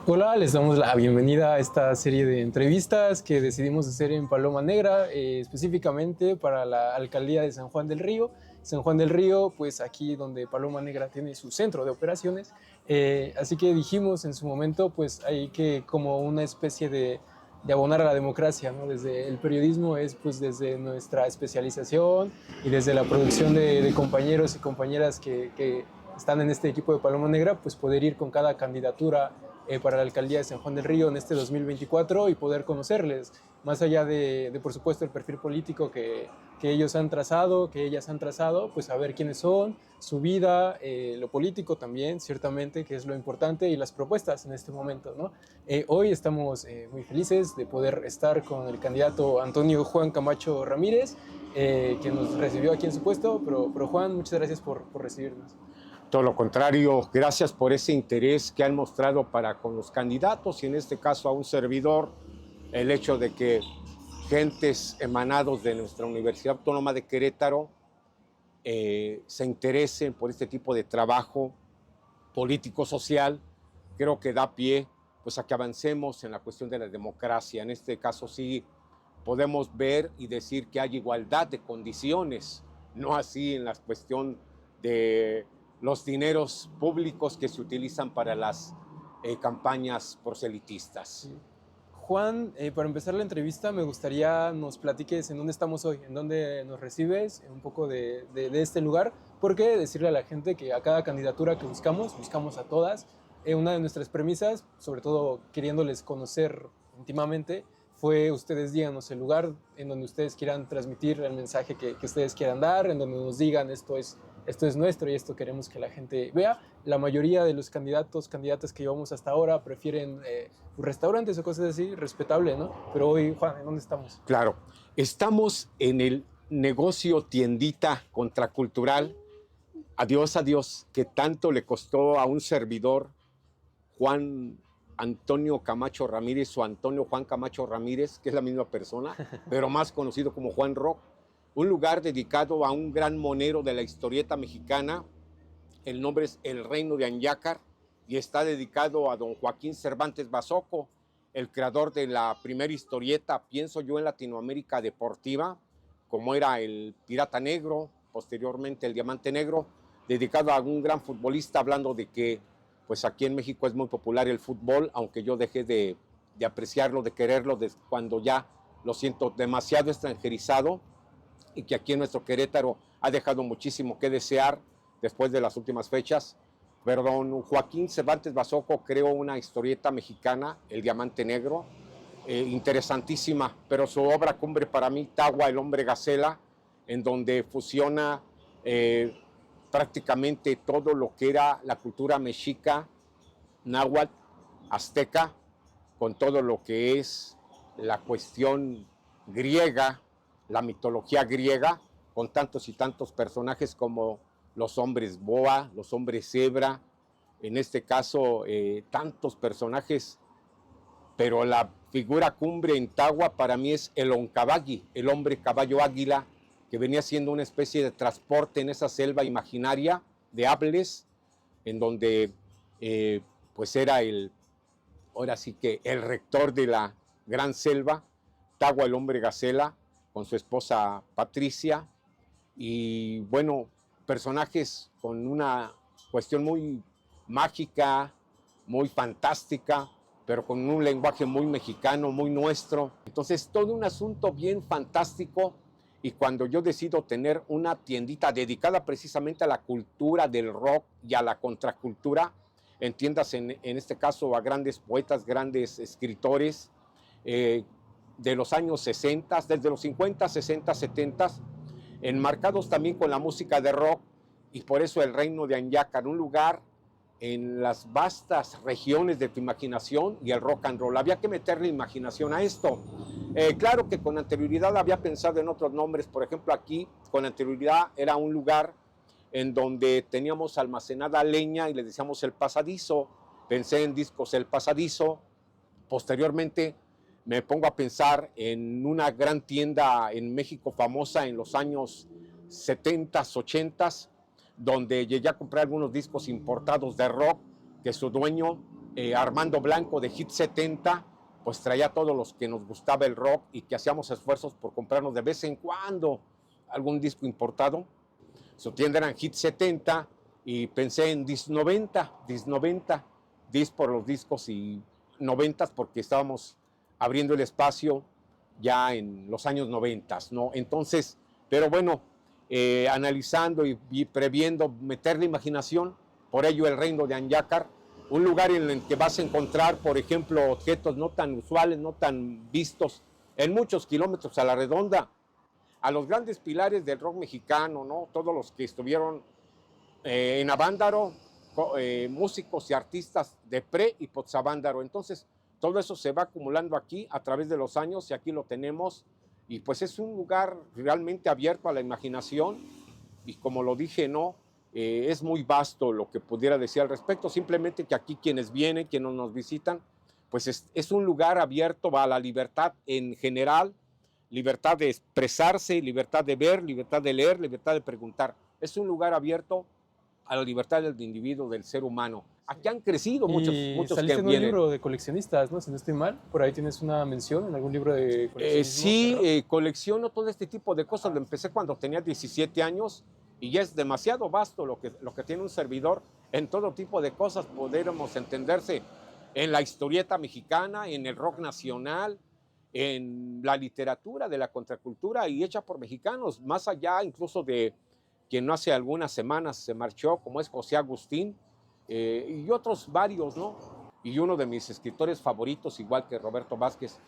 Hola, les damos la bienvenida a esta serie de entrevistas que decidimos hacer en Paloma Negra, específicamente para la alcaldía de San Juan del Río. San Juan del Río, pues aquí donde Paloma Negra tiene su centro de operaciones. Así que dijimos en su momento, pues hay que como una especie de abonar a la democracia, ¿no? Desde el periodismo es pues desde nuestra especialización y desde la producción de compañeros y compañeras que están en este equipo de Paloma Negra, pues poder ir con cada candidatura para la alcaldía de San Juan del Río en este 2024 y poder conocerles, más allá por supuesto, el perfil político que ellos han trazado, que ellas han trazado, pues saber quiénes son, su vida, lo político también, ciertamente, que es lo importante, y las propuestas en este momento, ¿no? Hoy estamos muy felices de poder estar con el candidato Antonio Juan Camacho Ramírez, que nos recibió aquí en su puesto, pero Juan, muchas gracias por recibirnos. Todo lo contrario, gracias por ese interés que han mostrado para con los candidatos y en este caso a un servidor, el hecho de que gentes emanados de nuestra Universidad Autónoma de Querétaro se interesen por este tipo de trabajo político-social, creo que da pie pues, a que avancemos en la cuestión de la democracia. En este caso sí podemos ver y decir que hay igualdad de condiciones, no así en la cuestión de los dineros públicos que se utilizan para las campañas proselitistas. Sí. Juan, para empezar la entrevista, me gustaría nos platiques en dónde estamos hoy, en dónde nos recibes, un poco de este lugar, porque decirle a la gente que a cada candidatura que buscamos a todas. Una de nuestras premisas, sobre todo queriéndoles conocer íntimamente, fue ustedes díganos el lugar en donde ustedes quieran transmitir el mensaje que ustedes quieran dar, en donde nos digan esto es nuestro y esto queremos que la gente vea. La mayoría de los candidatas que llevamos hasta ahora prefieren restaurantes o cosas así, respetable, ¿no? Pero hoy, Juan, ¿en dónde estamos? Claro, estamos en el negocio tiendita contracultural, adiós, que tanto le costó a un servidor, Juan Antonio Camacho Ramírez o Antonio Juan Camacho Ramírez, que es la misma persona, pero más conocido como Juan Rock, un lugar dedicado a un gran monero de la historieta mexicana. El nombre es El Reino de Anyácar y está dedicado a don Joaquín Cervantes Basoco, el creador de la primera historieta, pienso yo, en Latinoamérica deportiva, como era el Pirata Negro, posteriormente el Diamante Negro, dedicado a un gran futbolista, hablando de que pues aquí en México es muy popular el fútbol, aunque yo dejé de apreciarlo, de quererlo, cuando ya lo siento demasiado extranjerizado, y que aquí en nuestro Querétaro ha dejado muchísimo que desear después de las últimas fechas. Pero don Joaquín Cervantes Basoco creó una historieta mexicana, El Diamante Negro, interesantísima, pero su obra cumbre para mí, Tagua, el hombre gacela, en donde fusiona prácticamente todo lo que era la cultura mexica, náhuatl, azteca, con todo lo que es la cuestión griega, la mitología griega, con tantos y tantos personajes como los hombres boa, los hombres cebra, en este caso tantos personajes, pero la figura cumbre en Tagua para mí es el Oncabagui, el hombre caballo águila, que venía siendo una especie de transporte en esa selva imaginaria de Ables, en donde pues era ahora sí que el rector de la gran selva, Tagua el hombre gacela, con su esposa Patricia, y bueno, personajes con una cuestión muy mágica, muy fantástica, pero con un lenguaje muy mexicano, muy nuestro. Entonces, todo un asunto bien fantástico. Y cuando yo decido tener una tiendita dedicada precisamente a la cultura del rock y a la contracultura, entiendas en este caso a grandes poetas, grandes escritores de los años 60, desde los 50, 60, 70, enmarcados también con la música de rock, y por eso el Reino de Anyácar, un lugar en las vastas regiones de tu imaginación y el rock and roll. Había que meterle imaginación a esto. Claro que con anterioridad había pensado en otros nombres, por ejemplo aquí con anterioridad era un lugar en donde teníamos almacenada leña y le decíamos el pasadizo, pensé en discos el pasadizo, posteriormente me pongo a pensar en una gran tienda en México famosa en los años 70s, 80s, donde llegué a comprar algunos discos importados de rock, que su dueño Armando Blanco de Hit 70, pues traía a todos los que nos gustaba el rock y que hacíamos esfuerzos por comprarnos de vez en cuando algún disco importado. Su tienda era en Hit 70 y pensé en Dis 90, Dis por los discos y 90 porque estábamos abriendo el espacio ya en los años 90, ¿no? Entonces, pero bueno, analizando y previendo meter la imaginación, por ello el Reino de Anyácar, un lugar en el que vas a encontrar, por ejemplo, objetos no tan usuales, no tan vistos en muchos kilómetros a la redonda, a los grandes pilares del rock mexicano, ¿no? Todos los que estuvieron en Avándaro, músicos y artistas de Pre y Pozavándaro. Entonces, todo eso se va acumulando aquí a través de los años y aquí lo tenemos. Y pues es un lugar realmente abierto a la imaginación y como lo dije, no, es muy vasto lo que pudiera decir al respecto. Simplemente que aquí quienes vienen, quienes nos visitan, pues es un lugar abierto a la libertad en general, libertad de expresarse, libertad de ver, libertad de leer, libertad de preguntar. Es un lugar abierto a la libertad del individuo, del ser humano. Aquí han crecido muchos saliste que en un vienen. libro de coleccionistas, ¿no? Si no estoy mal, por ahí tienes una mención en algún libro de coleccionismo. Sí, colecciono todo este tipo de cosas. Lo empecé cuando tenía 17 años y ya es demasiado vasto lo que tiene un servidor en todo tipo de cosas. Podríamos entenderse en la historieta mexicana, en el rock nacional, en la literatura de la contracultura y hecha por mexicanos, más allá incluso de quien no hace algunas semanas se marchó, como es José Agustín, y otros varios, ¿no? Y uno de mis escritores favoritos, igual que Roberto Vázquez,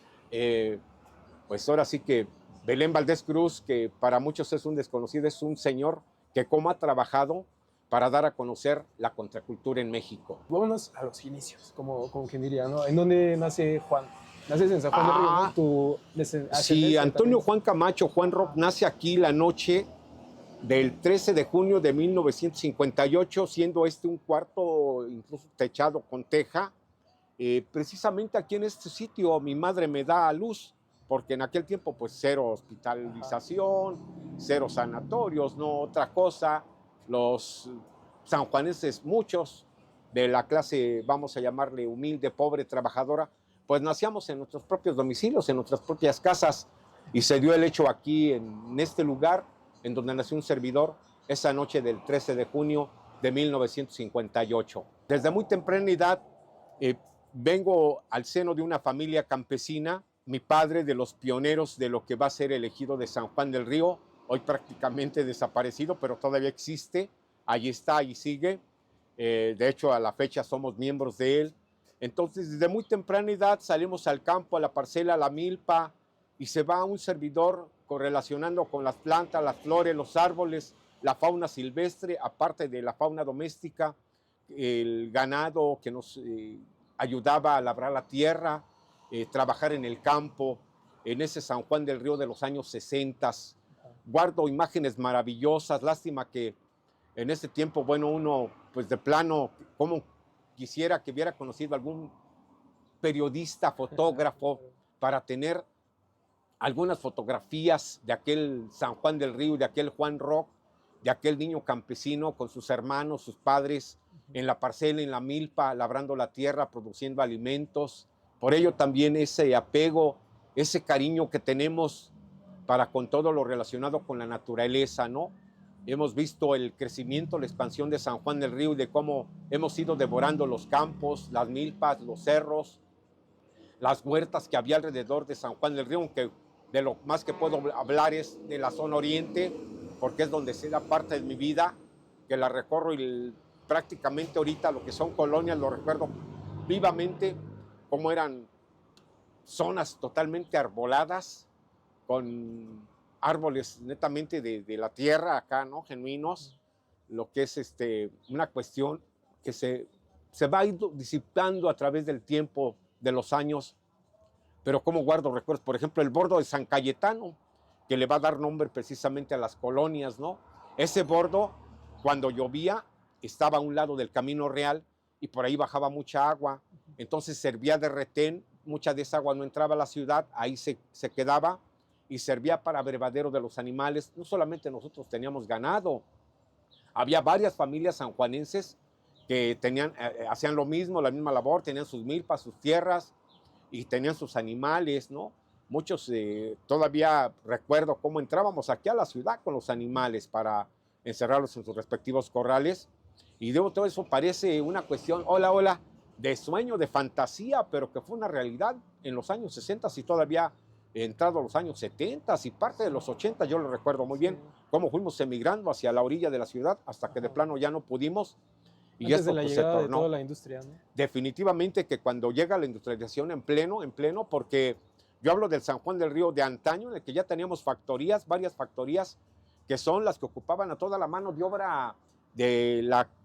pues ahora sí que Belén Valdés Cruz, que para muchos es un desconocido, es un señor que cómo ha trabajado para dar a conocer la contracultura en México. Vámonos a los inicios, como quien diría, ¿no? ¿En dónde nace Juan? Naces en San Juan del Río, ¿no? Tu Sí, Antonio también. Juan Camacho, Juan Rock, nace aquí la noche del 13 de junio de 1958, siendo este un cuarto incluso techado con teja. Precisamente aquí en este sitio mi madre me da a luz, porque en aquel tiempo pues cero hospitalización, cero sanatorios, no otra cosa. Los sanjuaneses, muchos de la clase, vamos a llamarle humilde, pobre, trabajadora, pues nacíamos en nuestros propios domicilios, en nuestras propias casas, y se dio el hecho aquí en este lugar, en donde nació un servidor, esa noche del 13 de junio de 1958. Desde muy temprana edad vengo al seno de una familia campesina, mi padre de los pioneros de lo que va a ser el ejido de San Juan del Río, hoy prácticamente desaparecido, pero todavía existe, allí está, allí sigue, de hecho a la fecha somos miembros de él. Entonces desde muy temprana edad salimos al campo, a la parcela, a la milpa, y se va un servidor correlacionando con las plantas, las flores, los árboles, la fauna silvestre, aparte de la fauna doméstica, el ganado que nos ayudaba a labrar la tierra, trabajar en el campo, en ese San Juan del Río de los años 60. Guardo imágenes maravillosas, lástima que en ese tiempo, bueno, uno pues de plano, como quisiera que hubiera conocido algún periodista, fotógrafo, para tener algunas fotografías de aquel San Juan del Río, de aquel Juan Rock, de aquel niño campesino con sus hermanos, sus padres, en la parcela, en la milpa, labrando la tierra, produciendo alimentos. Por ello también ese apego, ese cariño que tenemos para con todo lo relacionado con la naturaleza, ¿no? Hemos visto el crecimiento, la expansión de San Juan del Río y de cómo hemos ido devorando los campos, las milpas, los cerros, las huertas que había alrededor de San Juan del Río, aunque de lo más que puedo hablar es de la zona oriente, porque es donde se da parte de mi vida, que la recorro y prácticamente ahorita lo que son colonias lo recuerdo vivamente, como eran zonas totalmente arboladas, con árboles netamente de la tierra acá, ¿no? Genuinos, lo que es una cuestión que se va a ir disipando a través del tiempo, de los años, pero como guardo recuerdos, por ejemplo, el bordo de San Cayetano, que le va a dar nombre precisamente a las colonias, ¿no? Ese bordo, cuando llovía, estaba a un lado del Camino Real y por ahí bajaba mucha agua, entonces servía de retén, mucha de esa agua no entraba a la ciudad, ahí se quedaba y servía para abrevadero de los animales. No solamente nosotros teníamos ganado, había varias familias sanjuanenses que tenían, hacían lo mismo, la misma labor, tenían sus milpas, sus tierras y tenían sus animales, ¿no? Muchos todavía recuerdo cómo entrábamos aquí a la ciudad con los animales para encerrarlos en sus respectivos corrales. Y de todo eso parece una cuestión, hola, de sueño, de fantasía, pero que fue una realidad en los años 60 y todavía entrado a los años 70 y parte de los 80, yo lo recuerdo muy bien, cómo fuimos emigrando hacia la orilla de la ciudad hasta que de plano ya no pudimos. Y Antes esto de la pues, llegada se de tornó. toda la industria, ¿no? Definitivamente que cuando llega la industrialización en pleno, porque yo hablo del San Juan del Río de antaño, en el que ya teníamos factorías, varias factorías, que son las que ocupaban a toda la mano de obra de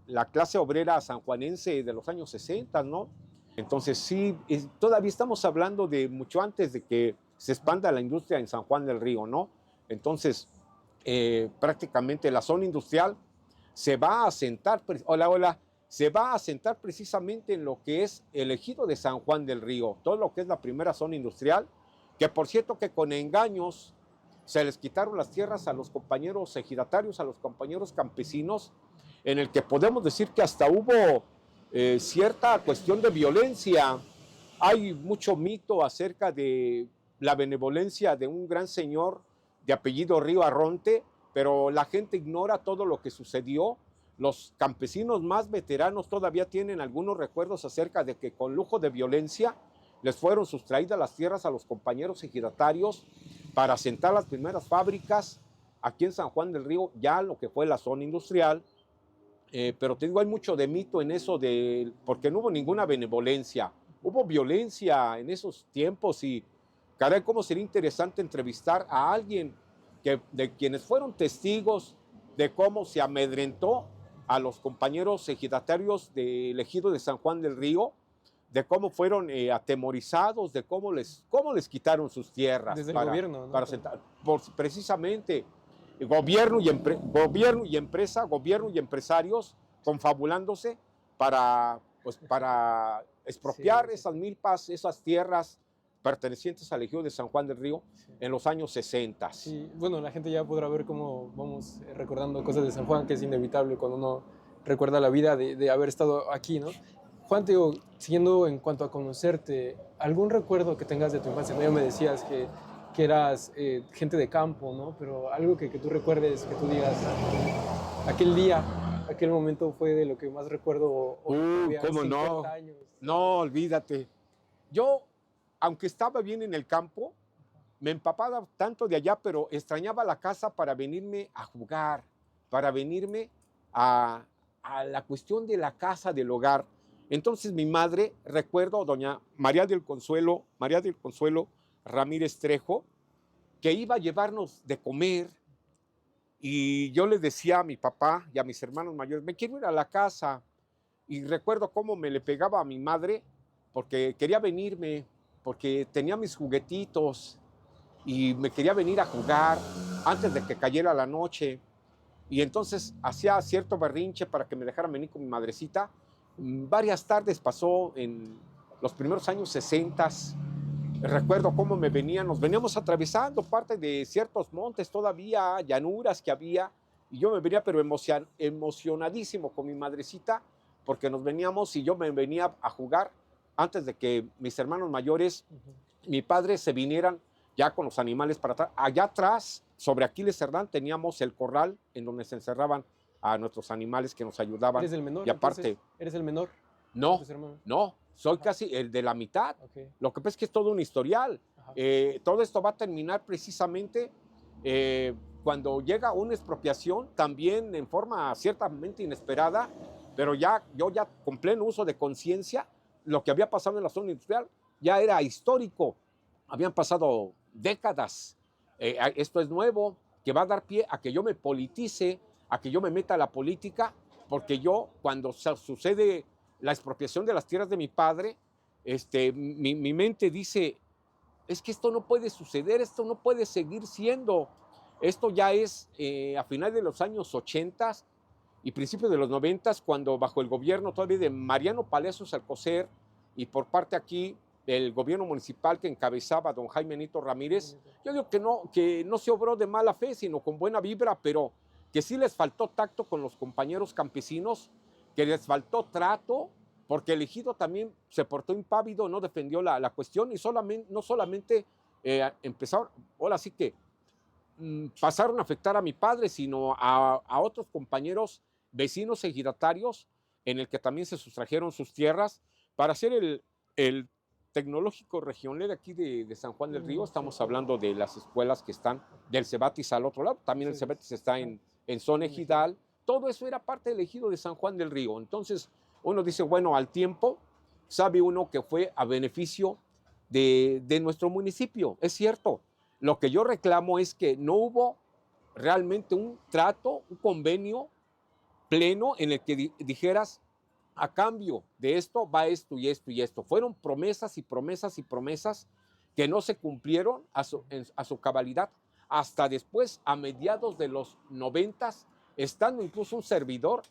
la clase obrera sanjuanense de los años 60, ¿no? Entonces sí, todavía estamos hablando de mucho antes de que se expanda la industria en San Juan del Río, ¿no? Entonces, prácticamente la zona industrial se va a asentar, se va a asentar precisamente en lo que es el ejido de San Juan del Río, todo lo que es la primera zona industrial, que por cierto que con engaños se les quitaron las tierras a los compañeros ejidatarios, a los compañeros campesinos, en el que podemos decir que hasta hubo cierta cuestión de violencia. Hay mucho mito acerca de la benevolencia de un gran señor de apellido Río Arronte, pero la gente ignora todo lo que sucedió. Los campesinos más veteranos todavía tienen algunos recuerdos acerca de que con lujo de violencia les fueron sustraídas las tierras a los compañeros ejidatarios para asentar las primeras fábricas aquí en San Juan del Río, ya lo que fue la zona industrial. Pero te digo, hay mucho de mito en eso, porque no hubo ninguna benevolencia, hubo violencia en esos tiempos y, caray, cómo sería interesante entrevistar a alguien de quienes fueron testigos de cómo se amedrentó a los compañeros ejidatarios del ejido de San Juan del Río, de cómo fueron atemorizados, de cómo les quitaron sus tierras. Desde el gobierno, ¿no? Para sentar, precisamente gobierno y empresa, gobierno y empresarios confabulándose para expropiar esas milpas, esas tierras pertenecientes al ejido de San Juan del Río en los años 60. Sí, bueno, la gente ya podrá ver cómo vamos recordando cosas de San Juan, que es inevitable cuando uno recuerda la vida de haber estado aquí, ¿no? Juan, te digo, siguiendo en cuanto a conocerte, ¿algún recuerdo que tengas de tu infancia? ¿No? Ya me decías que eras gente de campo, ¿no? Pero algo que tú recuerdes, que tú digas, aquel día, aquel momento fue de lo que más recuerdo. ¿Cómo no? Años. No, olvídate. Yo, aunque estaba bien en el campo, me empapaba tanto de allá, pero extrañaba la casa para venirme a jugar, para venirme a la cuestión de la casa, del hogar. Entonces mi madre, recuerdo, doña María del Consuelo Ramírez Trejo, que iba a llevarnos de comer, y yo les decía a mi papá y a mis hermanos mayores, me quiero ir a la casa. Y recuerdo cómo me le pegaba a mi madre porque quería venirme, porque tenía mis juguetitos y me quería venir a jugar antes de que cayera la noche. Y entonces hacía cierto berrinche para que me dejaran venir con mi madrecita. Varias tardes pasó en los primeros años 60. Recuerdo cómo nos veníamos atravesando parte de ciertos montes, todavía llanuras que había, y yo me venía pero emocionadísimo con mi madrecita, porque nos veníamos y yo me venía a jugar antes de que mis hermanos mayores, mi padre, se vinieran ya con los animales para atrás. Allá atrás, sobre Aquiles Cerdán, teníamos el corral en donde se encerraban a nuestros animales que nos ayudaban. ¿Eres el menor? Y aparte, ¿eres el menor? No, soy casi el de la mitad. Okay. Lo que pasa es que es todo un historial. Todo esto va a terminar precisamente cuando llega una expropiación, también en forma ciertamente inesperada, pero yo ya con pleno uso de conciencia, lo que había pasado en la zona industrial ya era histórico. Habían pasado décadas. Esto es nuevo, que va a dar pie a que yo me politice, a que yo me meta a la política, porque yo, cuando sucede la expropiación de las tierras de mi padre, mi mente dice, es que esto no puede suceder, esto no puede seguir siendo. Esto ya es a finales de los años 80 y principios de los 90, cuando bajo el gobierno todavía de Mariano Palacios Alcocer y por parte aquí del gobierno municipal que encabezaba don Jaime Nito Ramírez, yo digo que no se obró de mala fe, sino con buena vibra, pero que sí les faltó tacto con los compañeros campesinos que les faltó trato, porque el ejido también se portó impávido, no defendió la cuestión y no solamente empezaron, ahora sí que pasaron a afectar a mi padre, sino a otros compañeros vecinos ejidatarios en el que también se sustrajeron sus tierras para hacer el tecnológico regional de aquí de San Juan del Río. Estamos hablando de las escuelas que están del Cebatis al otro lado, también el Cebatis está en zona ejidal. Todo eso era parte del ejido de San Juan del Río. Entonces uno dice, bueno, al tiempo sabe uno que fue a beneficio de nuestro municipio. Es cierto, lo que yo reclamo es que no hubo realmente un trato, un convenio pleno en el que dijeras, a cambio de esto va esto y esto y esto. Fueron promesas y promesas y promesas que no se cumplieron a su cabalidad hasta después, a mediados de los 90s, estando incluso un servidor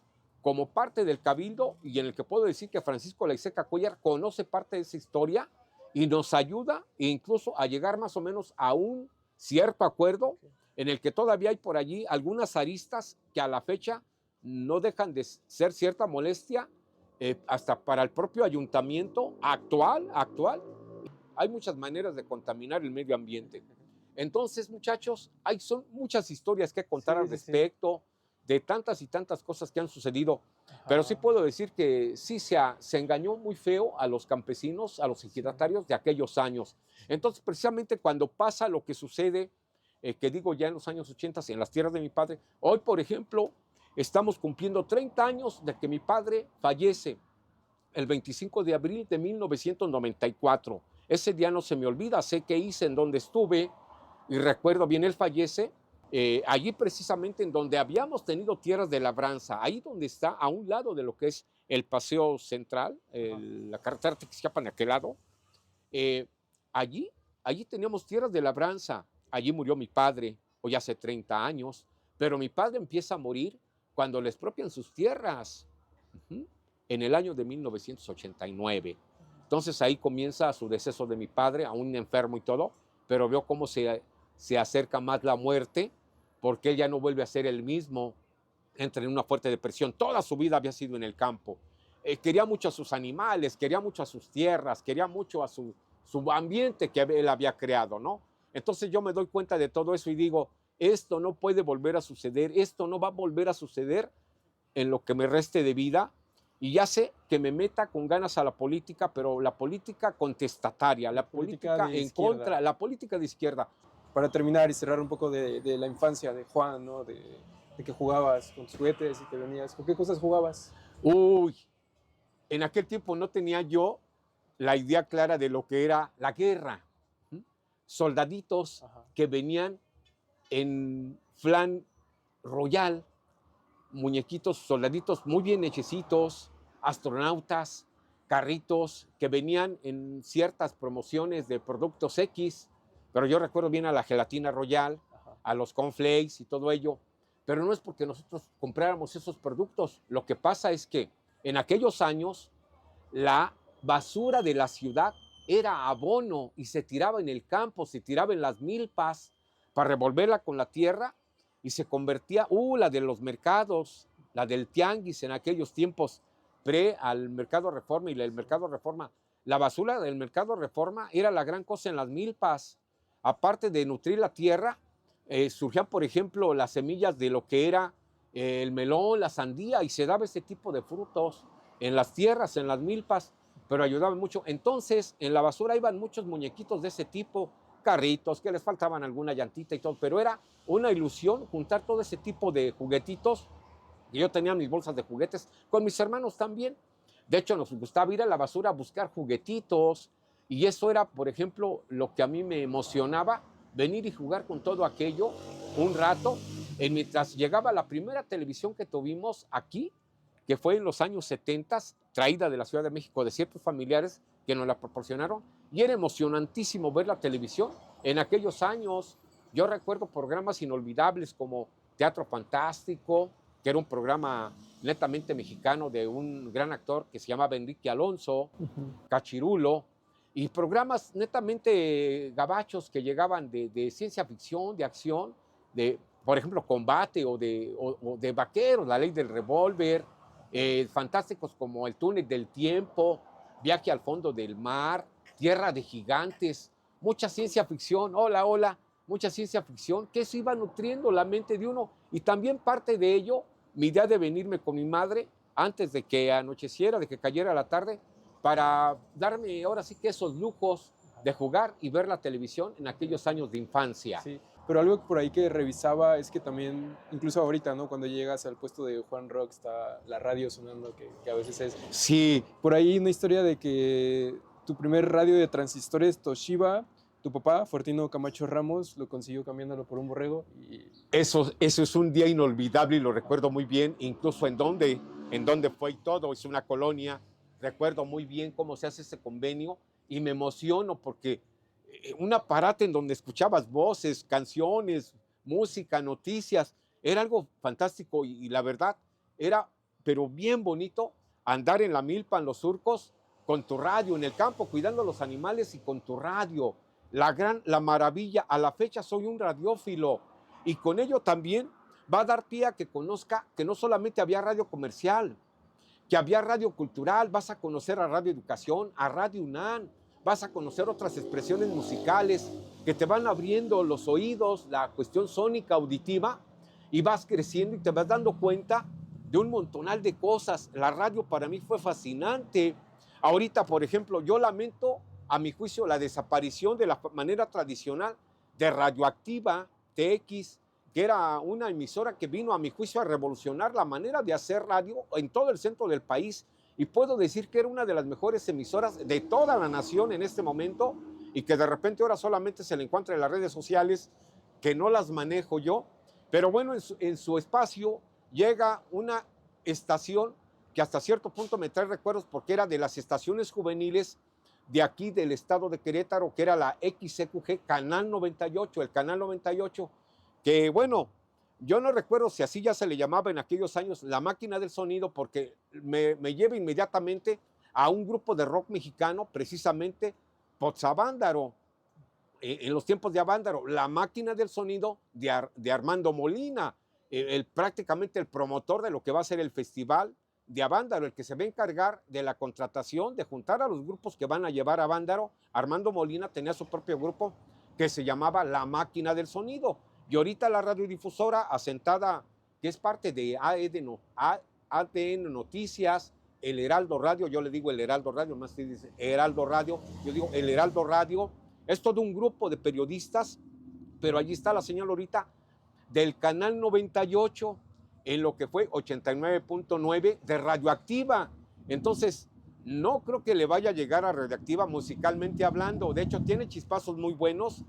como parte del Cabildo, y en el que puedo decir que Francisco Laiseca Cuellar conoce parte de esa historia y nos ayuda incluso a llegar más o menos a un cierto acuerdo en el que todavía hay por allí algunas aristas que a la fecha no dejan de ser cierta molestia, hasta para el propio ayuntamiento actual. Hay muchas maneras de contaminar el medio ambiente. Entonces, muchachos, son muchas historias que contar al respecto de tantas y tantas cosas que han sucedido. Pero sí puedo decir que sí se engañó muy feo a los campesinos, a los ejidatarios de aquellos años. Entonces, precisamente cuando pasa lo que sucede, que digo ya en los años 80 en las tierras de mi padre, hoy, por ejemplo, estamos cumpliendo 30 años de que mi padre fallece el 25 de abril de 1994. Ese día no se me olvida, sé qué hice, en dónde estuve, y recuerdo bien, él fallece allí precisamente en donde habíamos tenido tierras de labranza, ahí donde está, a un lado de lo que es el Paseo Central, la carretera Tequisquiapan, a aquel lado. Allí teníamos tierras de labranza. Allí murió mi padre, hoy hace 30 años, pero mi padre empieza a morir cuando le expropian sus tierras, en el año de 1989. Entonces ahí comienza su deceso de mi padre, aún enfermo y todo, pero veo cómo se acerca más la muerte, porque él ya no vuelve a ser el mismo, entra en una fuerte depresión. Toda su vida había sido en el campo. Quería mucho a sus animales, quería mucho a sus tierras, quería mucho a su ambiente que él había creado, ¿no? Entonces yo me doy cuenta de todo eso y digo, esto no puede volver a suceder, esto no va a volver a suceder en lo que me reste de vida, y ya sé que me meta con ganas a la política, pero la política contestataria, la política en contra, la política de izquierda. Para terminar y cerrar un poco de la infancia de Juan, ¿no? De que jugabas con tus juguetes y te venías, ¿con qué cosas jugabas? Uy, en aquel tiempo no tenía yo la idea clara de lo que era la guerra. Soldaditos que venían en flan royal, muñequitos, soldaditos muy bien hechecitos, astronautas, carritos que venían en ciertas promociones de productos X, pero yo recuerdo bien a la gelatina royal, a los cornflakes y todo ello, pero no es porque nosotros compráramos esos productos. Lo que pasa es que en aquellos años la basura de la ciudad era abono y se tiraba en el campo, se tiraba en las milpas para revolverla con la tierra y se convertía, la de los mercados, la del tianguis en aquellos tiempos pre al Mercado Reforma y el Mercado Reforma. La basura del Mercado Reforma era la gran cosa en las milpas. Aparte de nutrir la tierra, surgían, por ejemplo, las semillas de lo que era el melón, la sandía, y se daba ese tipo de frutos en las tierras, en las milpas, pero ayudaban mucho. Entonces, en la basura iban muchos muñequitos de ese tipo, carritos, que les faltaban alguna llantita y todo, pero era una ilusión juntar todo ese tipo de juguetitos. Y yo tenía mis bolsas de juguetes, con mis hermanos también. De hecho, nos gustaba ir a la basura a buscar juguetitos, y eso era, por ejemplo, lo que a mí me emocionaba, venir y jugar con todo aquello un rato, mientras llegaba la primera televisión que tuvimos aquí, que fue en los años 70, traída de la Ciudad de México de ciertos familiares que nos la proporcionaron, y era emocionantísimo ver la televisión en aquellos años. Yo recuerdo programas inolvidables como Teatro Fantástico, que era un programa netamente mexicano de un gran actor que se llamaba Enrique Alonso, Cachirulo, y programas netamente gabachos que llegaban de ciencia ficción, de acción, de, por ejemplo, combate o de vaqueros, La Ley del Revólver, fantásticos como El túnel del tiempo, Viaje al fondo del mar, Tierra de gigantes, mucha ciencia ficción, hola, hola, mucha ciencia ficción, que eso iba nutriendo la mente de uno. Y también parte de ello, mi idea de venirme con mi madre antes de que anocheciera, de que cayera la tarde, para darme ahora sí que esos lujos de jugar y ver la televisión en aquellos años de infancia. Sí, pero algo por ahí que revisaba es que también, incluso ahorita, ¿no? Cuando llegas al puesto de Juan Rock está la radio sonando, que a veces es... Sí, Por ahí una historia de que tu primer radio de transistores Toshiba, tu papá, Fortino Camacho Ramos, lo consiguió cambiándolo por un borrego y... eso es un día inolvidable y lo recuerdo muy bien, incluso en dónde fue y todo, es una colonia, recuerdo muy bien cómo se hace ese convenio y me emociono porque un aparato en donde escuchabas voces, canciones, música, noticias, era algo fantástico y la verdad era, pero bien bonito, andar en la milpa, en los surcos, con tu radio, en el campo, cuidando a los animales y con tu radio. La maravilla, a la fecha soy un radiófilo y con ello también va a dar pie a que conozca que no solamente había radio comercial, que había radio cultural, vas a conocer a Radio Educación, a Radio UNAM, vas a conocer otras expresiones musicales que te van abriendo los oídos, la cuestión sónica, auditiva, y vas creciendo y te vas dando cuenta de un montonal de cosas. La radio para mí fue fascinante. Ahorita, por ejemplo, yo lamento, a mi juicio, la desaparición de la manera tradicional de Radioactiva TX, que era una emisora que vino, a mi juicio, a revolucionar la manera de hacer radio en todo el centro del país. Y puedo decir que era una de las mejores emisoras de toda la nación en este momento y que de repente ahora solamente se le encuentra en las redes sociales, que no las manejo yo. Pero bueno, en su espacio llega una estación que hasta cierto punto me trae recuerdos porque era de las estaciones juveniles de aquí del estado de Querétaro, que era la XCQG Canal 98, el Canal 98, que bueno, yo no recuerdo si así ya se le llamaba en aquellos años la máquina del sonido, porque me lleva inmediatamente a un grupo de rock mexicano, precisamente Pozavándaro, en los tiempos de Avándaro, la máquina del sonido de Armando Molina, prácticamente el promotor de lo que va a ser el festival de Avándaro, el que se va a encargar de la contratación, de juntar a los grupos que van a llevar a Avándaro. Armando Molina tenía su propio grupo que se llamaba La Máquina del Sonido. Y ahorita la radiodifusora asentada, que es parte de ADN Noticias, el Heraldo Radio, yo le digo el Heraldo Radio, más que dice Heraldo Radio, yo digo el Heraldo Radio, es todo un grupo de periodistas, pero allí está la señal ahorita del Canal 98, en lo que fue 89.9 de Radioactiva. Entonces, no creo que le vaya a llegar a Radioactiva musicalmente hablando. De hecho, tiene chispazos muy buenos.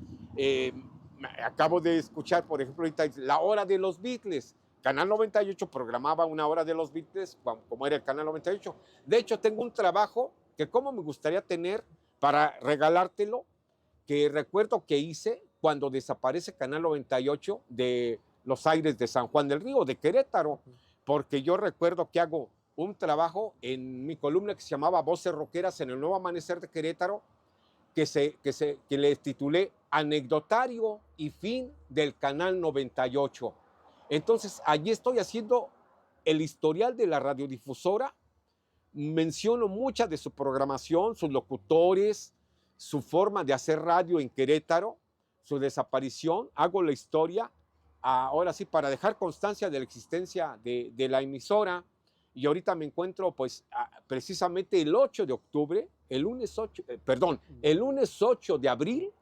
Acabo de escuchar, por ejemplo, ahorita La Hora de los Beatles. Canal 98 programaba una hora de los Beatles, como era el Canal 98. De hecho, tengo un trabajo que como me gustaría tener para regalártelo, que recuerdo que hice cuando desaparece Canal 98 de los aires de San Juan del Río, de Querétaro, porque yo recuerdo que hago un trabajo en mi columna que se llamaba Voces Rockeras en el Nuevo Amanecer de Querétaro, que le titulé Anecdotario y fin del Canal 98. Entonces, allí estoy haciendo el historial de la radiodifusora, menciono mucha de su programación, sus locutores, su forma de hacer radio en Querétaro, su desaparición, hago la historia, ahora sí, para dejar constancia de la existencia de la emisora. Y ahorita me encuentro, pues, precisamente el 8 de octubre, el lunes 8 de abril,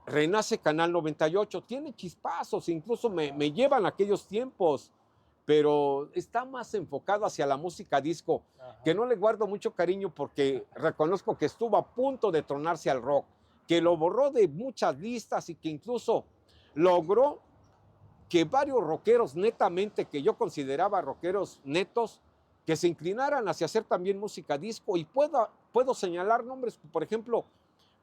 renace Canal 98. Tiene chispazos, incluso me llevan a aquellos tiempos, pero está más enfocado hacia la música disco, que no le guardo mucho cariño porque reconozco que estuvo a punto de tronarse al rock, que lo borró de muchas listas y que incluso logró que varios rockeros netamente, que yo consideraba rockeros netos, que se inclinaran hacia hacer también música disco. Y puedo señalar nombres, por ejemplo,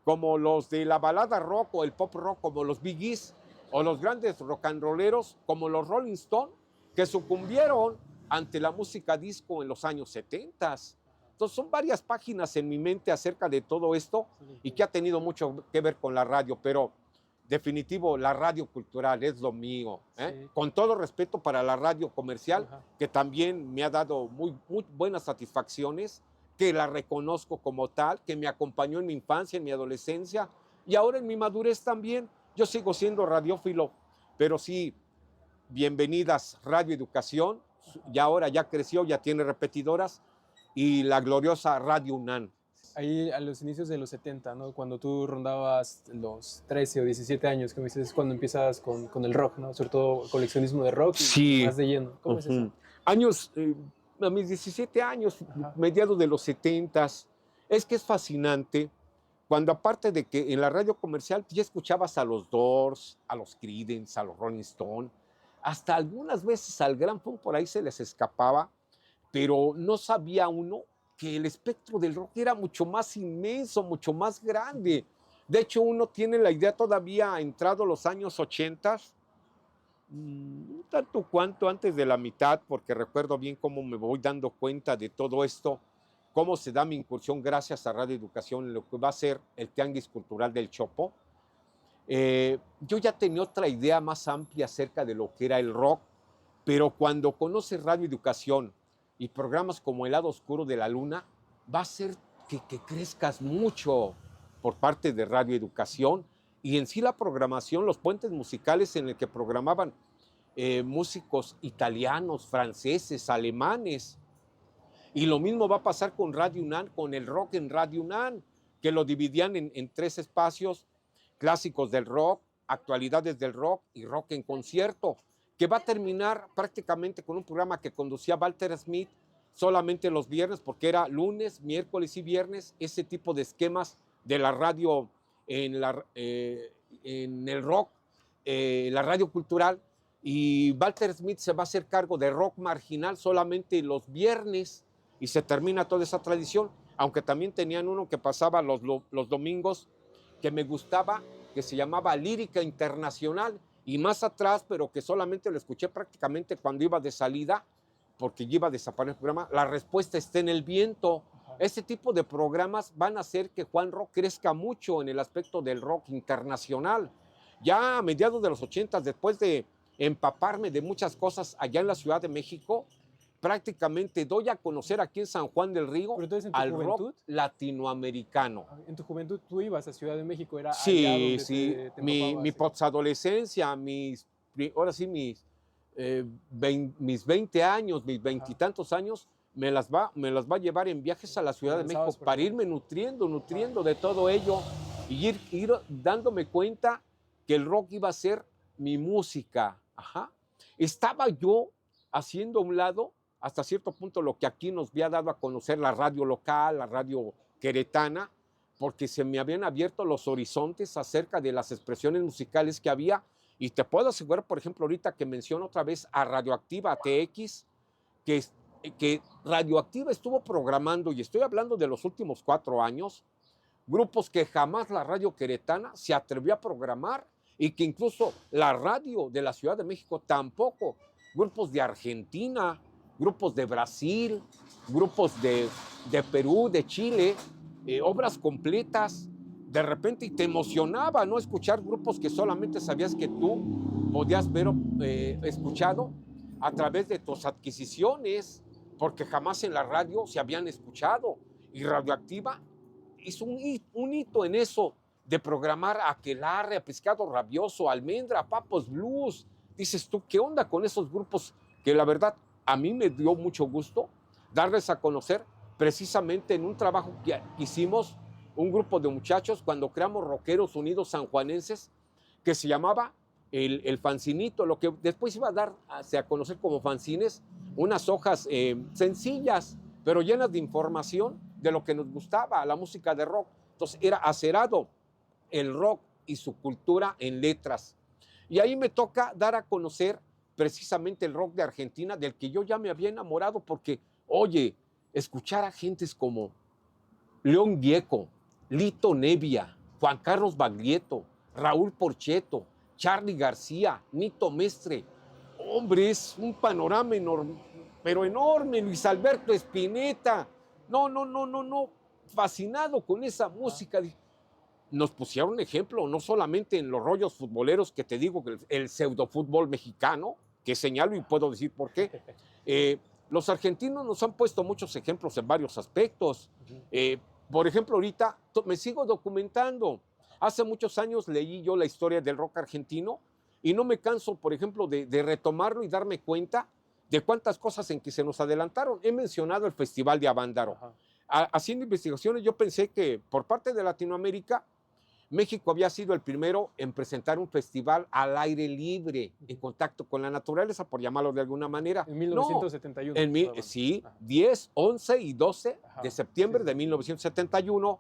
como los de la balada rock o el pop rock, como los Bee Gees, o los grandes rock and rolleros, como los Rolling Stones, que sucumbieron ante la música disco en los años 70. Entonces son varias páginas en mi mente acerca de todo esto y que ha tenido mucho que ver con la radio, pero definitivo, la radio cultural es lo mío, Sí. Con todo respeto para la radio comercial, Ajá. que también me ha dado muy buenas satisfacciones, que la reconozco como tal, que me acompañó en mi infancia, en mi adolescencia, y ahora en mi madurez también. Yo sigo siendo radiófilo, pero sí, bienvenidas Radio Educación, y ahora ya creció, ya tiene repetidoras, y la gloriosa Radio UNAM. Ahí a los inicios de los 70, ¿no? Cuando tú rondabas los 13 o 17 años, que me dices, es cuando empiezas con el rock, ¿no? Sobre todo coleccionismo de rock y Sí. más de lleno. ¿Cómo es eso? Años, a mis 17 años, Ajá. mediados de los 70s, es que es fascinante cuando aparte de que en la radio comercial ya escuchabas a los Doors, a los Creedence, a los Rolling Stone, hasta algunas veces al Gran Funk por ahí se les escapaba, pero no sabía uno que el espectro del rock era mucho más inmenso, mucho más grande. De hecho, uno tiene la idea todavía, entrado los años 80, un tanto cuanto antes de la mitad, porque recuerdo bien cómo me voy dando cuenta de todo esto, cómo se da mi incursión gracias a Radio Educación en lo que va a ser el Tianguis Cultural del Chopo. Yo ya tenía otra idea más amplia acerca de lo que era el rock, pero cuando conoces Radio Educación y programas como El Lado Oscuro de la Luna, va a hacer que crezcas mucho por parte de Radio Educación, y en sí la programación, los puentes musicales en el que programaban músicos italianos, franceses, alemanes. Y lo mismo va a pasar con Radio UNAM, con el rock en Radio UNAM, que lo dividían en 3 espacios: clásicos del rock, actualidades del rock y rock en concierto, que va a terminar prácticamente con un programa que conducía Walter Smith solamente los viernes, porque era lunes, miércoles y viernes, ese tipo de esquemas de la radio en el rock, la radio cultural. Y Walter Smith se va a hacer cargo de rock marginal solamente los viernes, y se termina toda esa tradición, aunque también tenían uno que pasaba los domingos, que me gustaba, que se llamaba Lírica Internacional, y más atrás, pero que solamente lo escuché prácticamente cuando iba de salida, porque ya iba a desaparecer el programa, La Respuesta Está en el Viento. Este tipo de programas van a hacer que Juan Rock crezca mucho en el aspecto del rock internacional. Ya a mediados de los 80, después de empaparme de muchas cosas allá en la Ciudad de México, prácticamente doy a conocer aquí en San Juan del Río al rock latinoamericano. En tu juventud tú ibas a Ciudad de México, era allá Sí, donde sí. te Mi empapabas. posadolescencia, ahora sí, mis 20 años, mis veintitantos años, me las va a llevar en viajes a la Ciudad de México para irme nutriendo de todo ello, y ir dándome cuenta que el rock iba a ser mi música. Estaba yo haciendo a un lado, hasta cierto punto, lo que aquí nos había dado a conocer la radio local, la radio queretana, porque se me habían abierto los horizontes acerca de las expresiones musicales que había. Y te puedo asegurar, por ejemplo, ahorita que menciono otra vez a Radioactiva TX, que Radioactiva estuvo programando, y estoy hablando de los últimos 4 años, grupos que jamás la radio queretana se atrevió a programar, y que incluso la radio de la Ciudad de México tampoco. Grupos de Argentina, grupos de Brasil, grupos de Perú, de Chile, obras completas. De repente, y te emocionaba, ¿no?, escuchar grupos que solamente sabías que tú podías ver escuchado a través de tus adquisiciones, porque jamás en la radio se habían escuchado. Y Radioactiva hizo un hito en eso, de programar a Aquelarre, a Pescado Rabioso, Almendra, Papos Blues. Dices tú, ¿qué onda con esos grupos? Que la verdad a mí me dio mucho gusto darles a conocer, precisamente en un trabajo que hicimos un grupo de muchachos cuando creamos Rockeros Unidos Sanjuanenses, que se llamaba el fancinito, lo que después iba a dar a conocer como fanzines, unas hojas sencillas, pero llenas de información de lo que nos gustaba, la música de rock. Entonces era acerado el rock y su cultura en letras. Y ahí me toca dar a conocer precisamente el rock de Argentina, del que yo ya me había enamorado, porque, oye, escuchar a gentes como León Gieco, Lito Nevia, Juan Carlos Baglietto, Raúl Porchetto, Charly García, Nito Mestre, hombre, es un panorama enorme, pero enorme. Luis Alberto Spinetta, no, fascinado con esa música. nos pusieron ejemplo, no solamente en los rollos futboleros que te digo, el pseudofútbol mexicano, que señalo y puedo decir por qué. Los argentinos nos han puesto muchos ejemplos en varios aspectos. Por ejemplo, ahorita me sigo documentando. Hace muchos años leí yo la historia del rock argentino y no me canso, por ejemplo, de retomarlo y darme cuenta de cuántas cosas en que se nos adelantaron. He mencionado el Festival de Avándaro. Haciendo investigaciones, yo pensé que por parte de Latinoamérica, México había sido el primero en presentar un festival al aire libre, en contacto con la naturaleza, por llamarlo de alguna manera. En 1971. No, sí, 10, 11 y 12 de septiembre de 1971,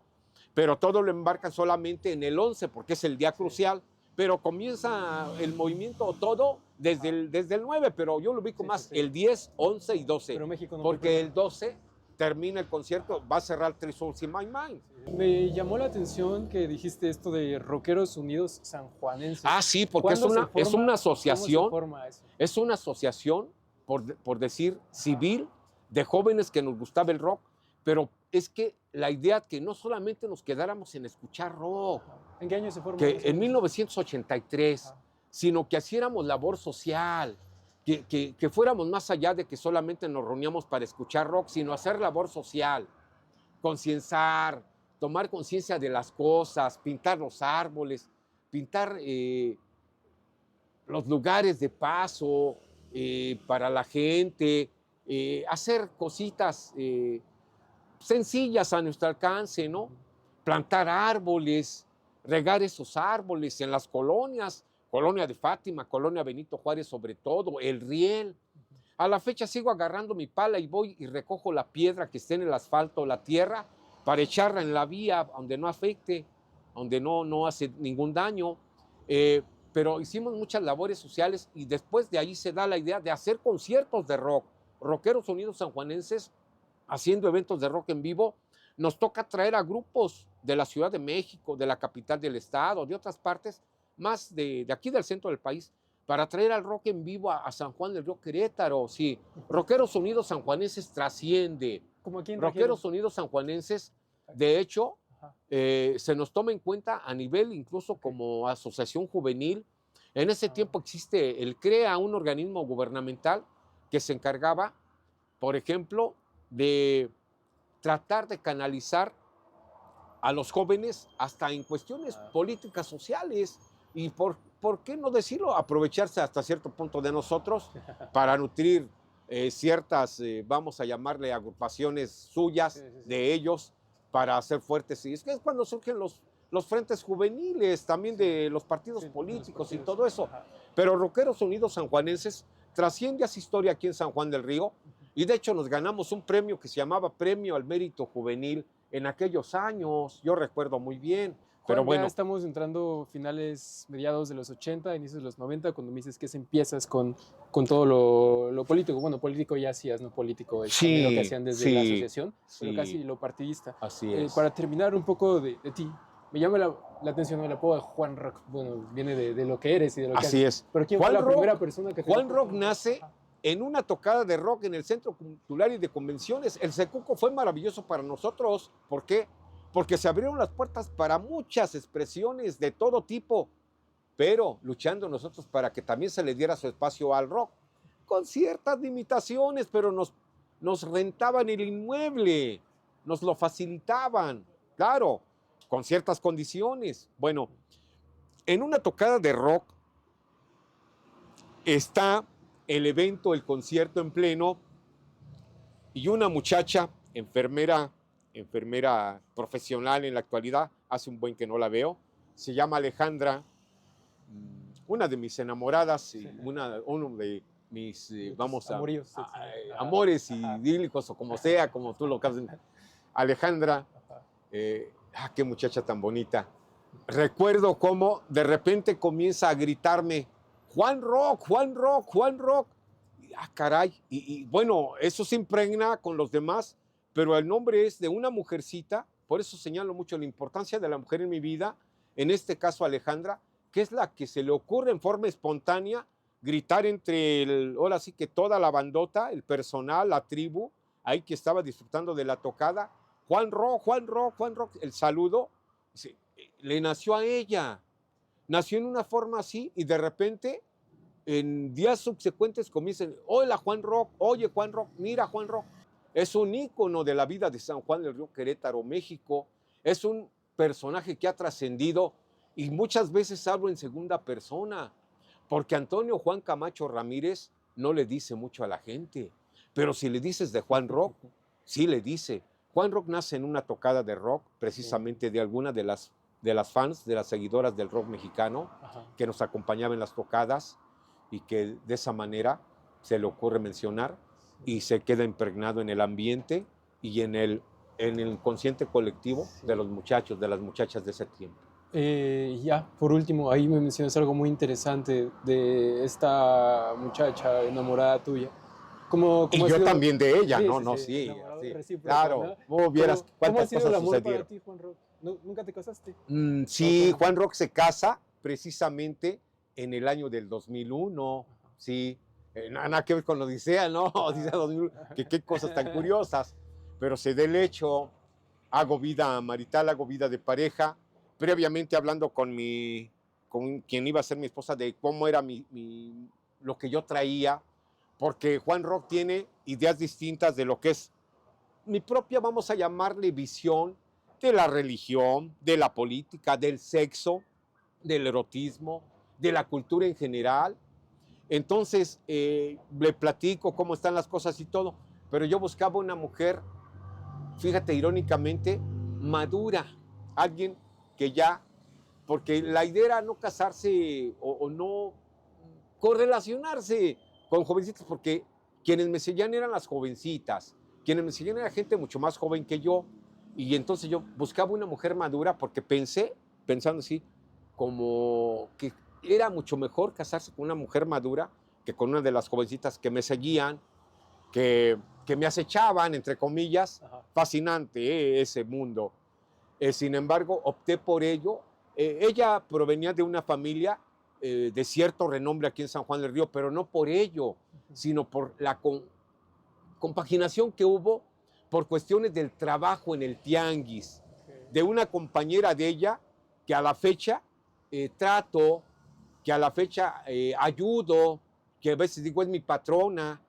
pero todo lo embarcan solamente en el 11, porque es el día crucial, pero comienza el movimiento todo desde el 9, pero yo lo ubico más el 10, 11 y 12, pero México no, porque el 12 termina el concierto, va a cerrar Three Souls in My Mind. Me llamó la atención que dijiste esto de Rockeros Unidos Sanjuanenses. Sí, porque es una asociación. ¿Cómo se forma eso? Es una asociación, por decir, civil, de jóvenes que nos gustaba el rock, pero es que la idea que no solamente nos quedáramos en escuchar rock. ¿En qué año se formó? Que en 1983, sino que hiciéramos labor social, que fuéramos más allá de que solamente nos reuníamos para escuchar rock, sino hacer labor social, concienciar, tomar conciencia de las cosas, pintar los árboles, pintar los lugares de paso para la gente, hacer cositas sencillas a nuestro alcance, ¿no? Plantar árboles, regar esos árboles en las colonias, Colonia de Fátima, Colonia Benito Juárez sobre todo, El Riel. A la fecha sigo agarrando mi pala y voy y recojo la piedra que esté en el asfalto o la tierra para echarla en la vía donde no afecte, donde no hace ningún daño. Pero hicimos muchas labores sociales y después de ahí se da la idea de hacer conciertos de rock. Rockeros Unidos Sanjuanenses, haciendo eventos de rock en vivo. Nos toca traer a grupos de la Ciudad de México, de la capital del estado, de otras partes, más de aquí del centro del país, para traer al rock en vivo a San Juan del Río Querétaro. Sí, Rockeros Unidos Sanjuanenses trasciende. ¿Como aquí en Rockeros Unidos Sanjuanenses, de hecho, se nos toma en cuenta a nivel incluso como asociación juvenil. En ese tiempo existe el CREA, un organismo gubernamental que se encargaba, por ejemplo, de tratar de canalizar a los jóvenes hasta en cuestiones políticas sociales y por qué no decirlo, aprovecharse hasta cierto punto de nosotros para nutrir ciertas, vamos a llamarle agrupaciones suyas, de ellos, para hacer fuertes. Y es que es cuando surgen los frentes juveniles, también de los partidos políticos y todo eso. Pero Rockeros Unidos Sanjuanenses trasciende a esa historia aquí en San Juan del Río y de hecho nos ganamos un premio que se llamaba Premio al Mérito Juvenil en aquellos años, yo recuerdo muy bien. Pero bueno, ya estamos entrando finales, mediados de los 80, inicios de los 90, cuando me dices que empiezas con todo lo político. Bueno, político ya hacías, no político, lo que hacían desde la asociación, pero casi lo partidista. Así es. Para terminar un poco de ti, me llama la atención el apodo de Juan Rock. Bueno, viene de lo que eres y de lo que Así haces. es. Pero ¿quién fue la primera persona que te Juan Rock nace en una tocada de rock en el Centro Cultural y de Convenciones. El Secuco fue maravilloso para nosotros. ¿Por qué? Porque se abrieron las puertas para muchas expresiones de todo tipo, pero luchando nosotros para que también se le diera su espacio al rock, con ciertas limitaciones, pero nos rentaban el inmueble, nos lo facilitaban, claro, con ciertas condiciones. Bueno, en una tocada de rock está el evento, el concierto en pleno, y una muchacha, enfermera profesional en la actualidad, hace un buen que no la veo, se llama Alejandra, una de mis enamoradas, y uno de mis, amores idílicos, o como sea, como tú lo cases. Alejandra, qué muchacha tan bonita. Recuerdo cómo de repente comienza a gritarme, Juan Rock, Juan Rock, Juan Rock. Caray, y bueno, eso se impregna con los demás, pero el nombre es de una mujercita, por eso señalo mucho la importancia de la mujer en mi vida, en este caso Alejandra, que es la que se le ocurre en forma espontánea gritar entre ahora sí que toda la bandota, el personal, la tribu, ahí que estaba disfrutando de la tocada, Juan Rock, Juan Rock, Juan Rock, el saludo. le nació a ella. Nació en una forma así y de repente, en días subsecuentes comienzan, hola Juan Rock, oye Juan Rock, mira Juan Rock. Es un ícono de la vida de San Juan del Río, Querétaro, México. Es un personaje que ha trascendido y muchas veces hablo en segunda persona, porque Antonio Juan Camacho Ramírez no le dice mucho a la gente, pero si le dices de Juan Rock, sí le dice. Juan Rock nace en una tocada de rock, precisamente de alguna de las fans, de las seguidoras del rock mexicano, que nos acompañaba en las tocadas y que de esa manera se le ocurre mencionar y se queda impregnado en el ambiente y en el consciente colectivo de los muchachos, de las muchachas de ese tiempo. Ya, por último, ahí me mencionas algo muy interesante de esta muchacha enamorada tuya. Y yo sido... también de ella, sí, ¿no? Sí, No, sí, sí, enamorado sí. recíproco, Claro, ¿no? vieras ¿Cómo ha cuántas sido el cosas amor para sucedieron. ti, Juan Rock? ¿Nunca te casaste? Sí, Juan Rock se casa precisamente en el año del 2001, sí. Nada que ver con la Odisea, ¿no? Odisea 2001, que qué cosas tan curiosas. Pero se da el hecho, hago vida marital, hago vida de pareja, previamente hablando con quien iba a ser mi esposa de cómo era lo que yo traía, porque Juan Rock tiene ideas distintas de lo que es mi propia, vamos a llamarle, visión de la religión, de la política, del sexo, del erotismo, de la cultura en general. Entonces, le platico cómo están las cosas y todo, pero yo buscaba una mujer, fíjate, irónicamente, madura, alguien que ya, porque la idea era no casarse o no correlacionarse con jovencitas, porque quienes me seguían eran las jovencitas, quienes me seguían era gente mucho más joven que yo, y entonces yo buscaba una mujer madura porque pensando así, como que era mucho mejor casarse con una mujer madura que con una de las jovencitas que me seguían, que me acechaban, entre comillas. Fascinante ese mundo. Sin embargo, opté por ello. Ella provenía de una familia de cierto renombre aquí en San Juan del Río, pero no por ello, sino por la compaginación que hubo por cuestiones del trabajo en el tianguis, de una compañera de ella que a la fecha trato, que a la fecha ayudo, que a veces digo es mi patrona,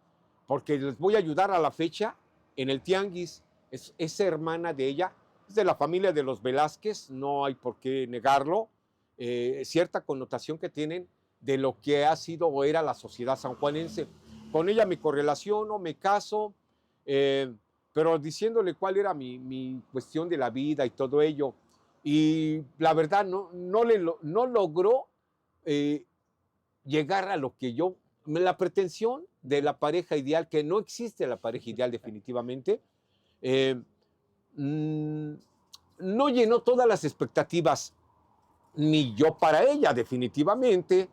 porque les voy a ayudar a la fecha en el tianguis. Esa hermana de ella es de la familia de los Velázquez, no hay por qué negarlo, cierta connotación que tienen de lo que ha sido o era la sociedad sanjuanense. Con ella me correlaciono, me caso, pero diciéndole cuál era mi cuestión de la vida y todo ello. Y la verdad no logró llegar a lo que yo, la pretensión de la pareja ideal, que no existe la pareja ideal definitivamente, no llenó todas las expectativas, ni yo para ella definitivamente,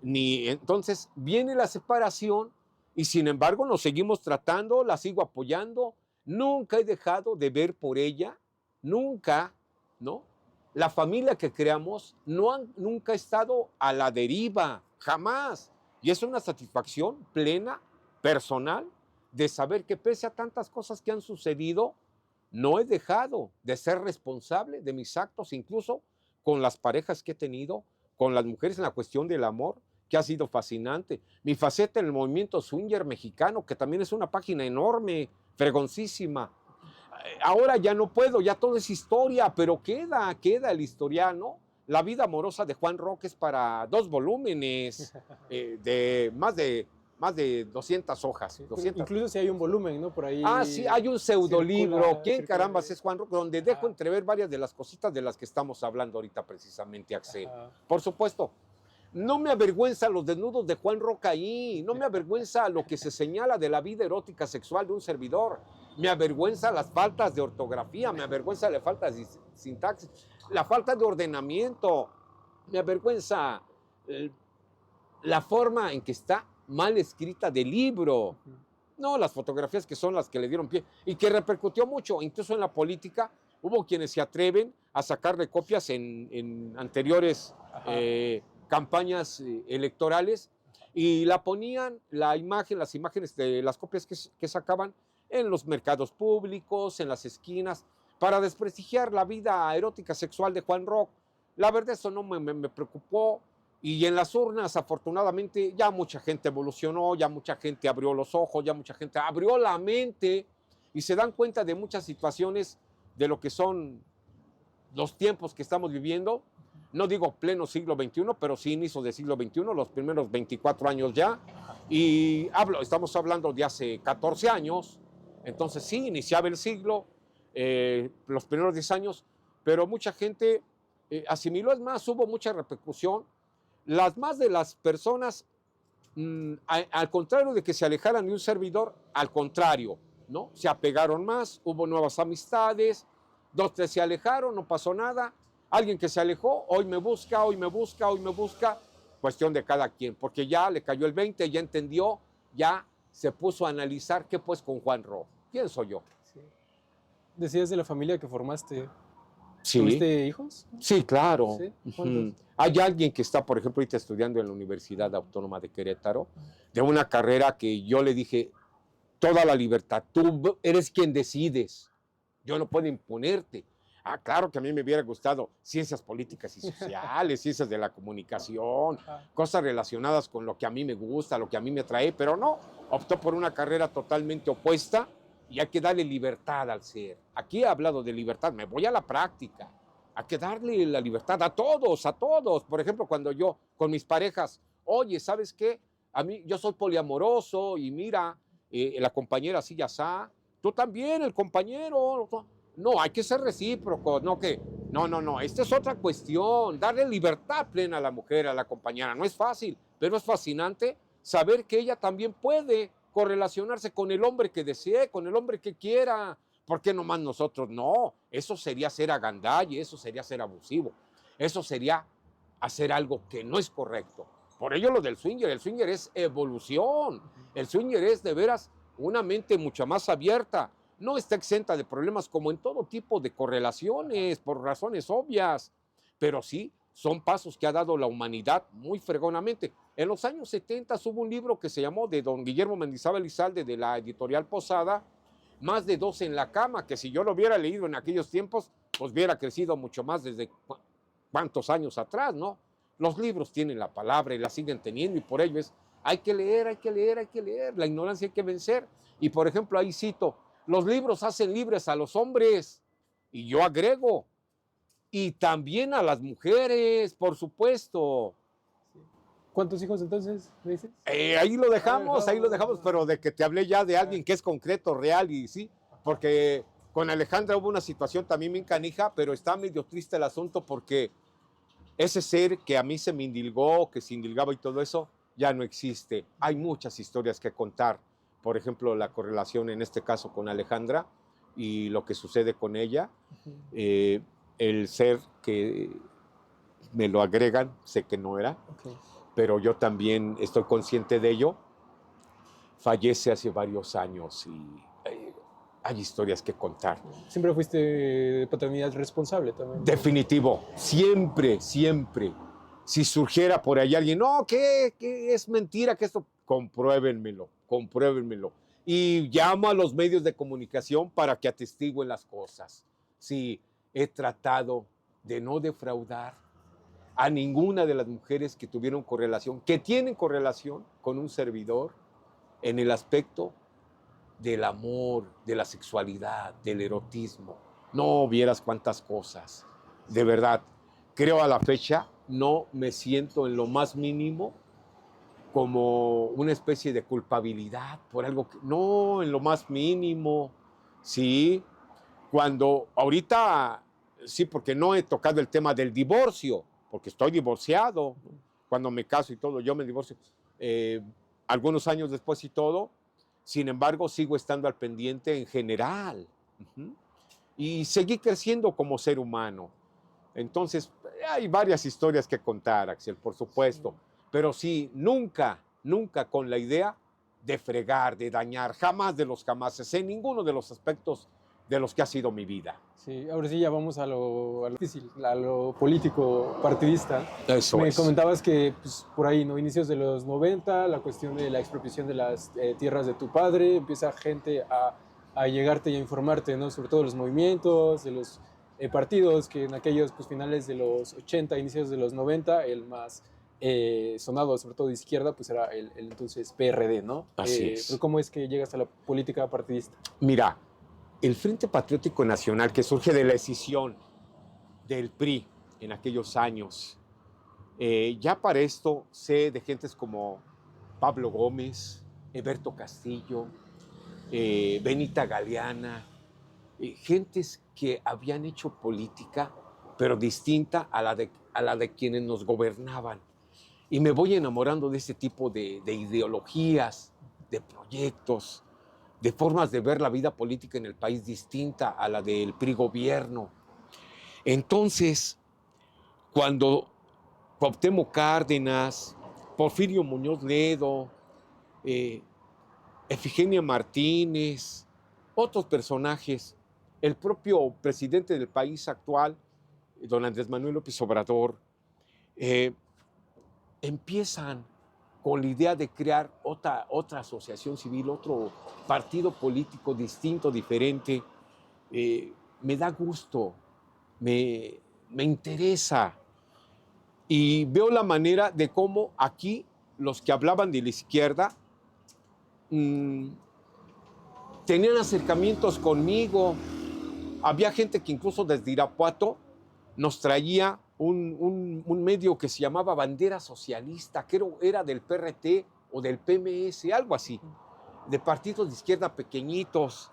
ni entonces viene la separación y sin embargo nos seguimos tratando, la sigo apoyando, nunca he dejado de ver por ella, nunca, ¿no? La familia que creamos nunca ha estado a la deriva, jamás. Y es una satisfacción plena, personal, de saber que pese a tantas cosas que han sucedido, no he dejado de ser responsable de mis actos, incluso con las parejas que he tenido, con las mujeres en la cuestión del amor, que ha sido fascinante. Mi faceta en el movimiento swinger mexicano, que también es una página enorme, fregoncísima. Ahora ya no puedo, ya todo es historia, pero queda el historial, ¿no? La vida amorosa de Juan Rock es para 2 volúmenes de más de 200 hojas. 200. Incluso si hay un volumen, ¿no? Por ahí. Sí, hay un pseudolibro. ¿Quién carambas circula. es Juan Rock? Donde dejo entrever varias de las cositas de las que estamos hablando ahorita precisamente, Axel. Por supuesto, no me avergüenza los desnudos de Juan Rock ahí, no me avergüenza lo que se señala de la vida erótica sexual de un servidor, me avergüenza las faltas de ortografía, me avergüenza la falta de sintaxis, la falta de ordenamiento, me avergüenza la forma en que está mal escrita del libro. No, las fotografías que son las que le dieron pie y que repercutió mucho, incluso en la política. Hubo quienes se atreven a sacarle copias en anteriores campañas electorales y la ponían, las imágenes de las copias que sacaban en los mercados públicos, en las esquinas, para desprestigiar la vida erótica sexual de Juan Rock. La verdad eso no me preocupó. Y en las urnas, afortunadamente, ya mucha gente evolucionó, ya mucha gente abrió los ojos, ya mucha gente abrió la mente y se dan cuenta de muchas situaciones de lo que son los tiempos que estamos viviendo. No digo pleno siglo XXI, pero sí inicio del siglo XXI, los primeros 24 años ya. Y estamos hablando de hace 14 años, entonces sí, iniciaba el siglo, los primeros 10 años, pero mucha gente asimiló, es más, hubo mucha repercusión. Las más de las personas, al contrario de que se alejaran de un servidor, al contrario, ¿no? Se apegaron más, hubo nuevas amistades, 2, 3 se alejaron, no pasó nada. Alguien que se alejó, hoy me busca, hoy me busca, hoy me busca. Cuestión de cada quien, porque ya le cayó el 20, ya entendió, ya se puso a analizar qué pues con Juan Ro. ¿Quién soy yo? Sí. Decías de la familia que formaste. Sí. ¿Tuviste hijos? Sí, claro. ¿Sí? ¿Cuántos? Hay alguien que está, por ejemplo, ahorita estudiando en la Universidad Autónoma de Querétaro, de una carrera que yo le dije, toda la libertad, tú eres quien decides, yo no puedo imponerte. Ah, claro que a mí me hubiera gustado ciencias políticas y sociales, ciencias de la comunicación, cosas relacionadas con lo que a mí me gusta, lo que a mí me atrae, pero no, optó por una carrera totalmente opuesta y hay que darle libertad al ser. Aquí he hablado de libertad, me voy a la práctica. Hay que darle la libertad a todos, a todos. Por ejemplo, cuando yo con mis parejas, oye, ¿sabes qué? A mí, yo soy poliamoroso y mira, la compañera así ya está, tú también, el compañero. No, hay que ser recíprocos, no que, no, esta es otra cuestión, darle libertad plena a la mujer, a la compañera. No es fácil, pero es fascinante saber que ella también puede correlacionarse con el hombre que desee, con el hombre que quiera. ¿Por qué nomás nosotros? No, eso sería ser agandalle, eso sería ser abusivo, eso sería hacer algo que no es correcto. Por ello lo del swinger, el swinger es evolución, el swinger es de veras una mente mucho más abierta, no está exenta de problemas como en todo tipo de correlaciones, por razones obvias, pero sí son pasos que ha dado la humanidad muy fregonamente. En los años 70 hubo un libro que se llamó de don Guillermo Mendizábal Lizalde de la editorial Posada, Más de 2 en la cama, que si yo lo hubiera leído en aquellos tiempos, pues hubiera crecido mucho más desde cuántos años atrás, ¿no? Los libros tienen la palabra y la siguen teniendo y por ello es, hay que leer, hay que leer, hay que leer, la ignorancia hay que vencer. Y por ejemplo, ahí cito, los libros hacen libres a los hombres y yo agrego, y también a las mujeres, por supuesto. ¿Cuántos hijos entonces me dices? Ahí lo dejamos, pero de que te hablé ya de alguien que es concreto, real y sí, porque con Alejandra hubo una situación también bien canija, pero está medio triste el asunto porque ese ser que a mí se me indilgó, que se indilgaba y todo eso, ya no existe. Hay muchas historias que contar. Por ejemplo, la correlación en este caso con Alejandra y lo que sucede con ella. El ser que me lo agregan, sé que no era, pero yo también estoy consciente de ello. Fallece hace varios años y hay historias que contar. ¿Siempre fuiste de paternidad responsable también? Definitivo, siempre, siempre. Si surgiera por ahí alguien, no, que es mentira, que esto, compruébenmelo. Y llamo a los medios de comunicación para que atestiguen las cosas. Sí, he tratado de no defraudar a ninguna de las mujeres que tuvieron correlación, que tienen correlación con un servidor en el aspecto del amor, de la sexualidad, del erotismo. No vieras cuántas cosas. De verdad, creo a la fecha, no me siento en lo más mínimo como una especie de culpabilidad por algo que... No, en lo más mínimo. Sí, cuando ahorita, sí, porque no he tocado el tema del divorcio, porque estoy divorciado. Cuando me caso y todo, yo me divorcio. Algunos años después y todo, sin embargo, sigo estando al pendiente en general. Y seguí creciendo como ser humano. Entonces, hay varias historias que contar, Axel, por supuesto. Sí. Pero sí, nunca con la idea de fregar, de dañar, jamás de los jamases, en ninguno de los aspectos de los que ha sido mi vida. Sí, ahora sí ya vamos a lo difícil, a lo político partidista. Eso Me es. comentabas que pues, por ahí, ¿no? Inicios de los 90, la cuestión de la expropiación de las tierras de tu padre, empieza gente a llegarte y a informarte, ¿no? Sobre todo los movimientos, de los partidos, que en aquellos pues, finales de los 80, inicios de los 90, el más sonado, sobre todo de izquierda, pues era el entonces PRD, ¿no? Así es. Pero ¿cómo es que llegas a la política partidista? Mira, el Frente Patriótico Nacional, que surge de la escisión del PRI en aquellos años, ya para esto sé de gentes como Pablo Gómez, Eberto Castillo, Benita Galeana, gentes que habían hecho política, pero distinta a la de quienes nos gobernaban. Y me voy enamorando de este tipo de ideologías, de proyectos, de formas de ver la vida política en el país distinta a la del PRI gobierno. Entonces, cuando Cuauhtémoc Cárdenas, Porfirio Muñoz Ledo, Efigenia Martínez, otros personajes, el propio presidente del país actual, don Andrés Manuel López Obrador, empiezan con la idea de crear otra asociación civil, otro partido político distinto, diferente. Me da gusto, me interesa, y veo la manera de cómo aquí los que hablaban de la izquierda tenían acercamientos conmigo. Había gente que incluso desde Irapuato nos traía un medio que se llamaba Bandera Socialista, que era del PRT o del PMS, algo así, de partidos de izquierda pequeñitos.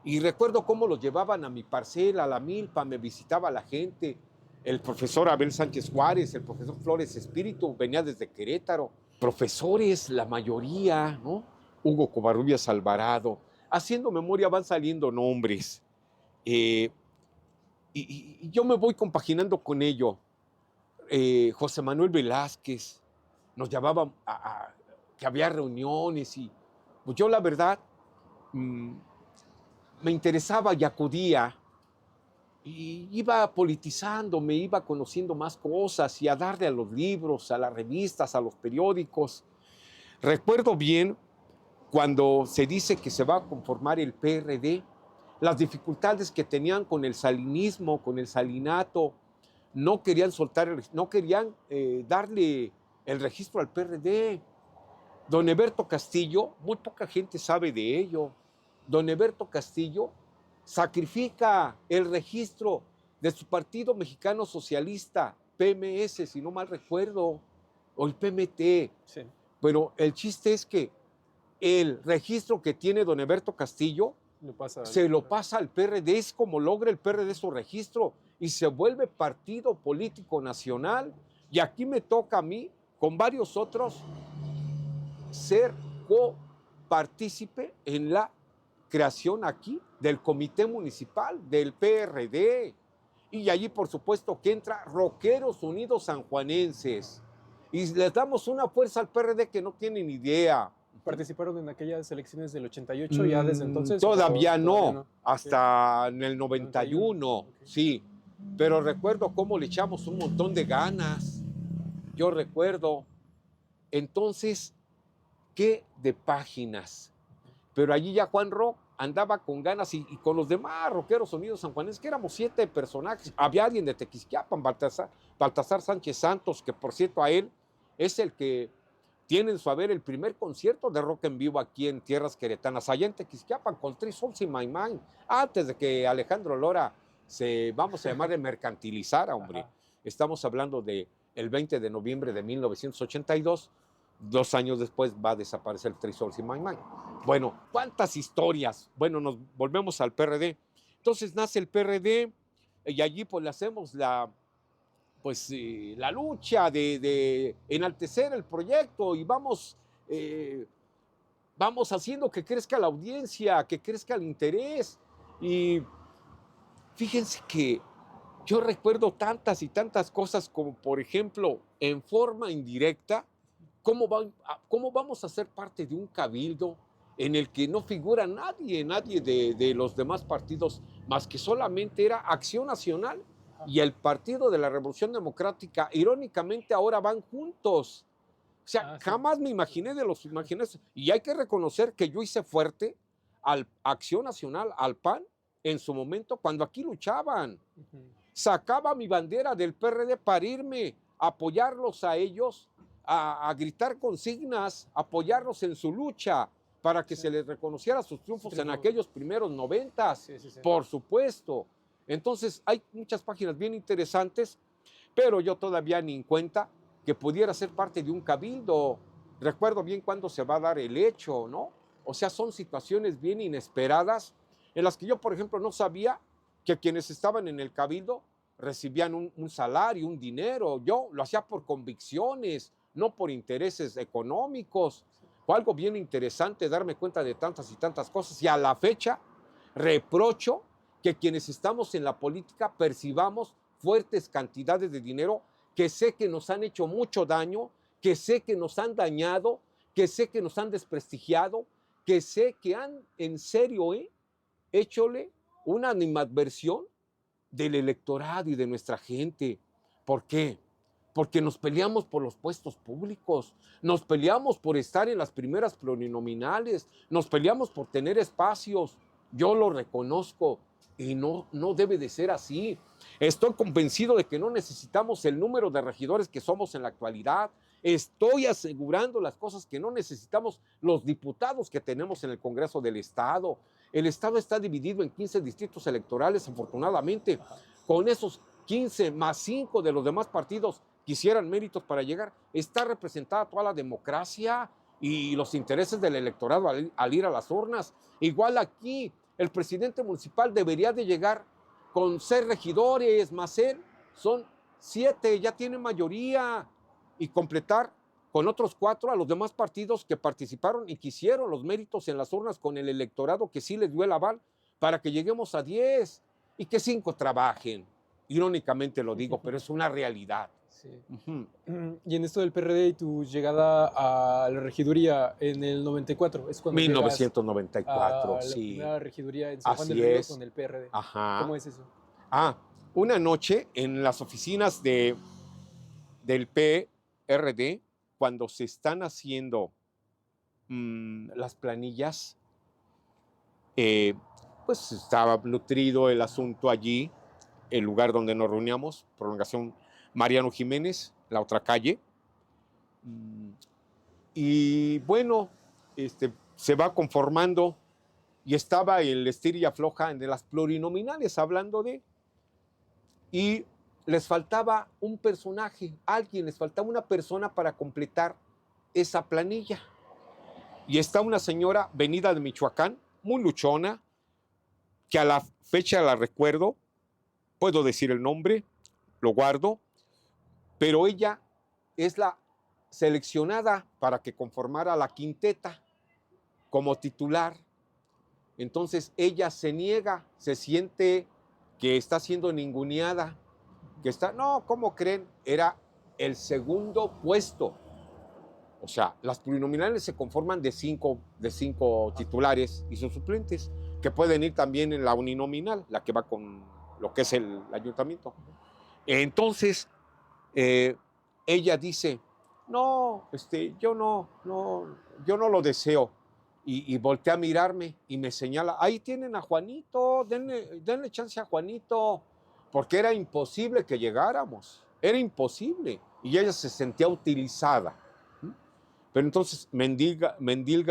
Y recuerdo cómo los llevaban a mi parcela, a la milpa, me visitaba la gente. El profesor Abel Sánchez Juárez, el profesor Flores Espíritu, venía desde Querétaro. Profesores, la mayoría, ¿no? Hugo Covarrubias Alvarado. Haciendo memoria van saliendo nombres. Y yo me voy compaginando con ello. José Manuel Velázquez nos llamaba que había reuniones y pues yo la verdad me interesaba y acudía y iba politizando, me iba conociendo más cosas y a darle a los libros, a las revistas, a los periódicos. Recuerdo bien cuando se dice que se va a conformar el PRD, las dificultades que tenían con el salinismo, con el salinato, no querían darle el registro al PRD. Don Eberto Castillo, muy poca gente sabe de ello, don Eberto Castillo sacrifica el registro de su Partido Mexicano Socialista, PMS, si no mal recuerdo, o el PMT. Sí. Pero el chiste es que el registro que tiene don Eberto Castillo se lo pasa al PRD, es como logra el PRD su registro y se vuelve partido político nacional. Y aquí me toca a mí, con varios otros, ser copartícipe en la creación aquí del Comité Municipal del PRD. Y allí, por supuesto, que entra Rockeros Unidos Sanjuanenses. Y les damos una fuerza al PRD que no tienen idea. ¿Participaron en aquellas elecciones del 88 ya desde entonces? Todavía no, hasta en el 91, okay. Sí. Pero recuerdo cómo le echamos un montón de ganas. Yo recuerdo. Entonces, ¿qué de páginas? Pero allí ya Juan Rock andaba con ganas y con los demás Rockeros Unidos sanjuanenses, que éramos 7 personajes. Había alguien de Tequisquiapan, Baltasar Sánchez Santos, que por cierto a él es el que tiene en su haber el primer concierto de rock en vivo aquí en tierras queretanas, allá en Tequisquiapan, con Three Souls in My Mind, antes de que Alejandro Lora vamos a llamarle, mercantilizara, hombre. Ajá. Estamos hablando del 20 de noviembre de 1982, 2 años después va a desaparecer Three Souls in My Mind. Bueno, ¿cuántas historias? Bueno, nos volvemos al PRD. Entonces nace el PRD y allí pues le hacemos la lucha de enaltecer el proyecto y vamos haciendo que crezca la audiencia, que crezca el interés. Y fíjense que yo recuerdo tantas y tantas cosas como, por ejemplo, en forma indirecta, ¿cómo vamos a ser parte de un cabildo en el que no figura nadie de los demás partidos, más que solamente era Acción Nacional y el Partido de la Revolución Democrática? Irónicamente ahora van juntos. O sea, jamás me imaginé y hay que reconocer que yo hice fuerte a Acción Nacional, al PAN en su momento cuando aquí luchaban. Ujú. Sacaba mi bandera del PRD para irme a apoyarlos a ellos, a gritar consignas, apoyarlos en su lucha para que Sí. se les reconociera sus triunfos en Triunfo. aquellos primeros 90s, Sí, sí, sí. por supuesto. Entonces hay muchas páginas bien interesantes, pero yo todavía ni en cuenta que pudiera ser parte de un cabildo. Recuerdo bien cuándo se va a dar el hecho, ¿no? O sea, son situaciones bien inesperadas en las que yo, por ejemplo, no sabía que quienes estaban en el cabildo recibían un salario, un dinero. Yo lo hacía por convicciones, no por intereses económicos. Fue algo bien interesante darme cuenta de tantas y tantas cosas. Y a la fecha reprocho que quienes estamos en la política percibamos fuertes cantidades de dinero que sé que nos han hecho mucho daño, que sé que nos han dañado, que sé que nos han desprestigiado, que sé que han en serio hechole una animadversión del electorado y de nuestra gente. ¿Por qué? Porque nos peleamos por los puestos públicos, nos peleamos por estar en las primeras plurinominales, nos peleamos por tener espacios. Yo lo reconozco y no debe de ser así. Estoy convencido de que no necesitamos el número de regidores que somos en la actualidad. Estoy asegurando las cosas que no necesitamos los diputados que tenemos en el Congreso del Estado. El Estado está dividido en 15 distritos electorales, afortunadamente. Con esos 15 más 5 de los demás partidos quisieran méritos para llegar, está representada toda la democracia y los intereses del electorado al ir a las urnas. Igual aquí, el presidente municipal debería de llegar con 6 regidores, más él, son 7, ya tiene mayoría, y completar con otros 4 a los demás partidos que participaron y quisieron los méritos en las urnas con el electorado que sí les dio el aval para que lleguemos a 10 y que 5 trabajen. Irónicamente lo digo, pero es una realidad. Sí. Ujú. Y en esto del PRD y tu llegada a la regiduría en el 94, es cuando llegas 1994, a la sí. primera regiduría en San Juan del Así Río es. con el PRD. Ajá. ¿Cómo es eso? Una noche en las oficinas del PRD, cuando se están haciendo las planillas, pues estaba nutrido el asunto allí, el lugar donde nos reuníamos, prolongación Mariano Jiménez, la otra calle. Y bueno, se va conformando y estaba el estir y afloja de las plurinominales hablando de, y les faltaba un personaje, alguien, les faltaba una persona para completar esa planilla. Y está una señora venida de Michoacán, muy luchona, que a la fecha la recuerdo, puedo decir el nombre, lo guardo, pero ella es la seleccionada para que conformara la quinteta como titular. Entonces ella se niega, se siente que está siendo ninguneada, que está, no, ¿cómo creen? Era el segundo puesto. O sea, las plurinominales se conforman de cinco titulares y sus suplentes, que pueden ir también en la uninominal, la que va con lo que es el ayuntamiento. Entonces, ella dice, no, yo no lo deseo. Y voltea a mirarme y me señala, ahí tienen a Juanito, denle chance a Juanito, porque era imposible que llegáramos, era imposible. Y ella se sentía utilizada. Pero entonces mendilga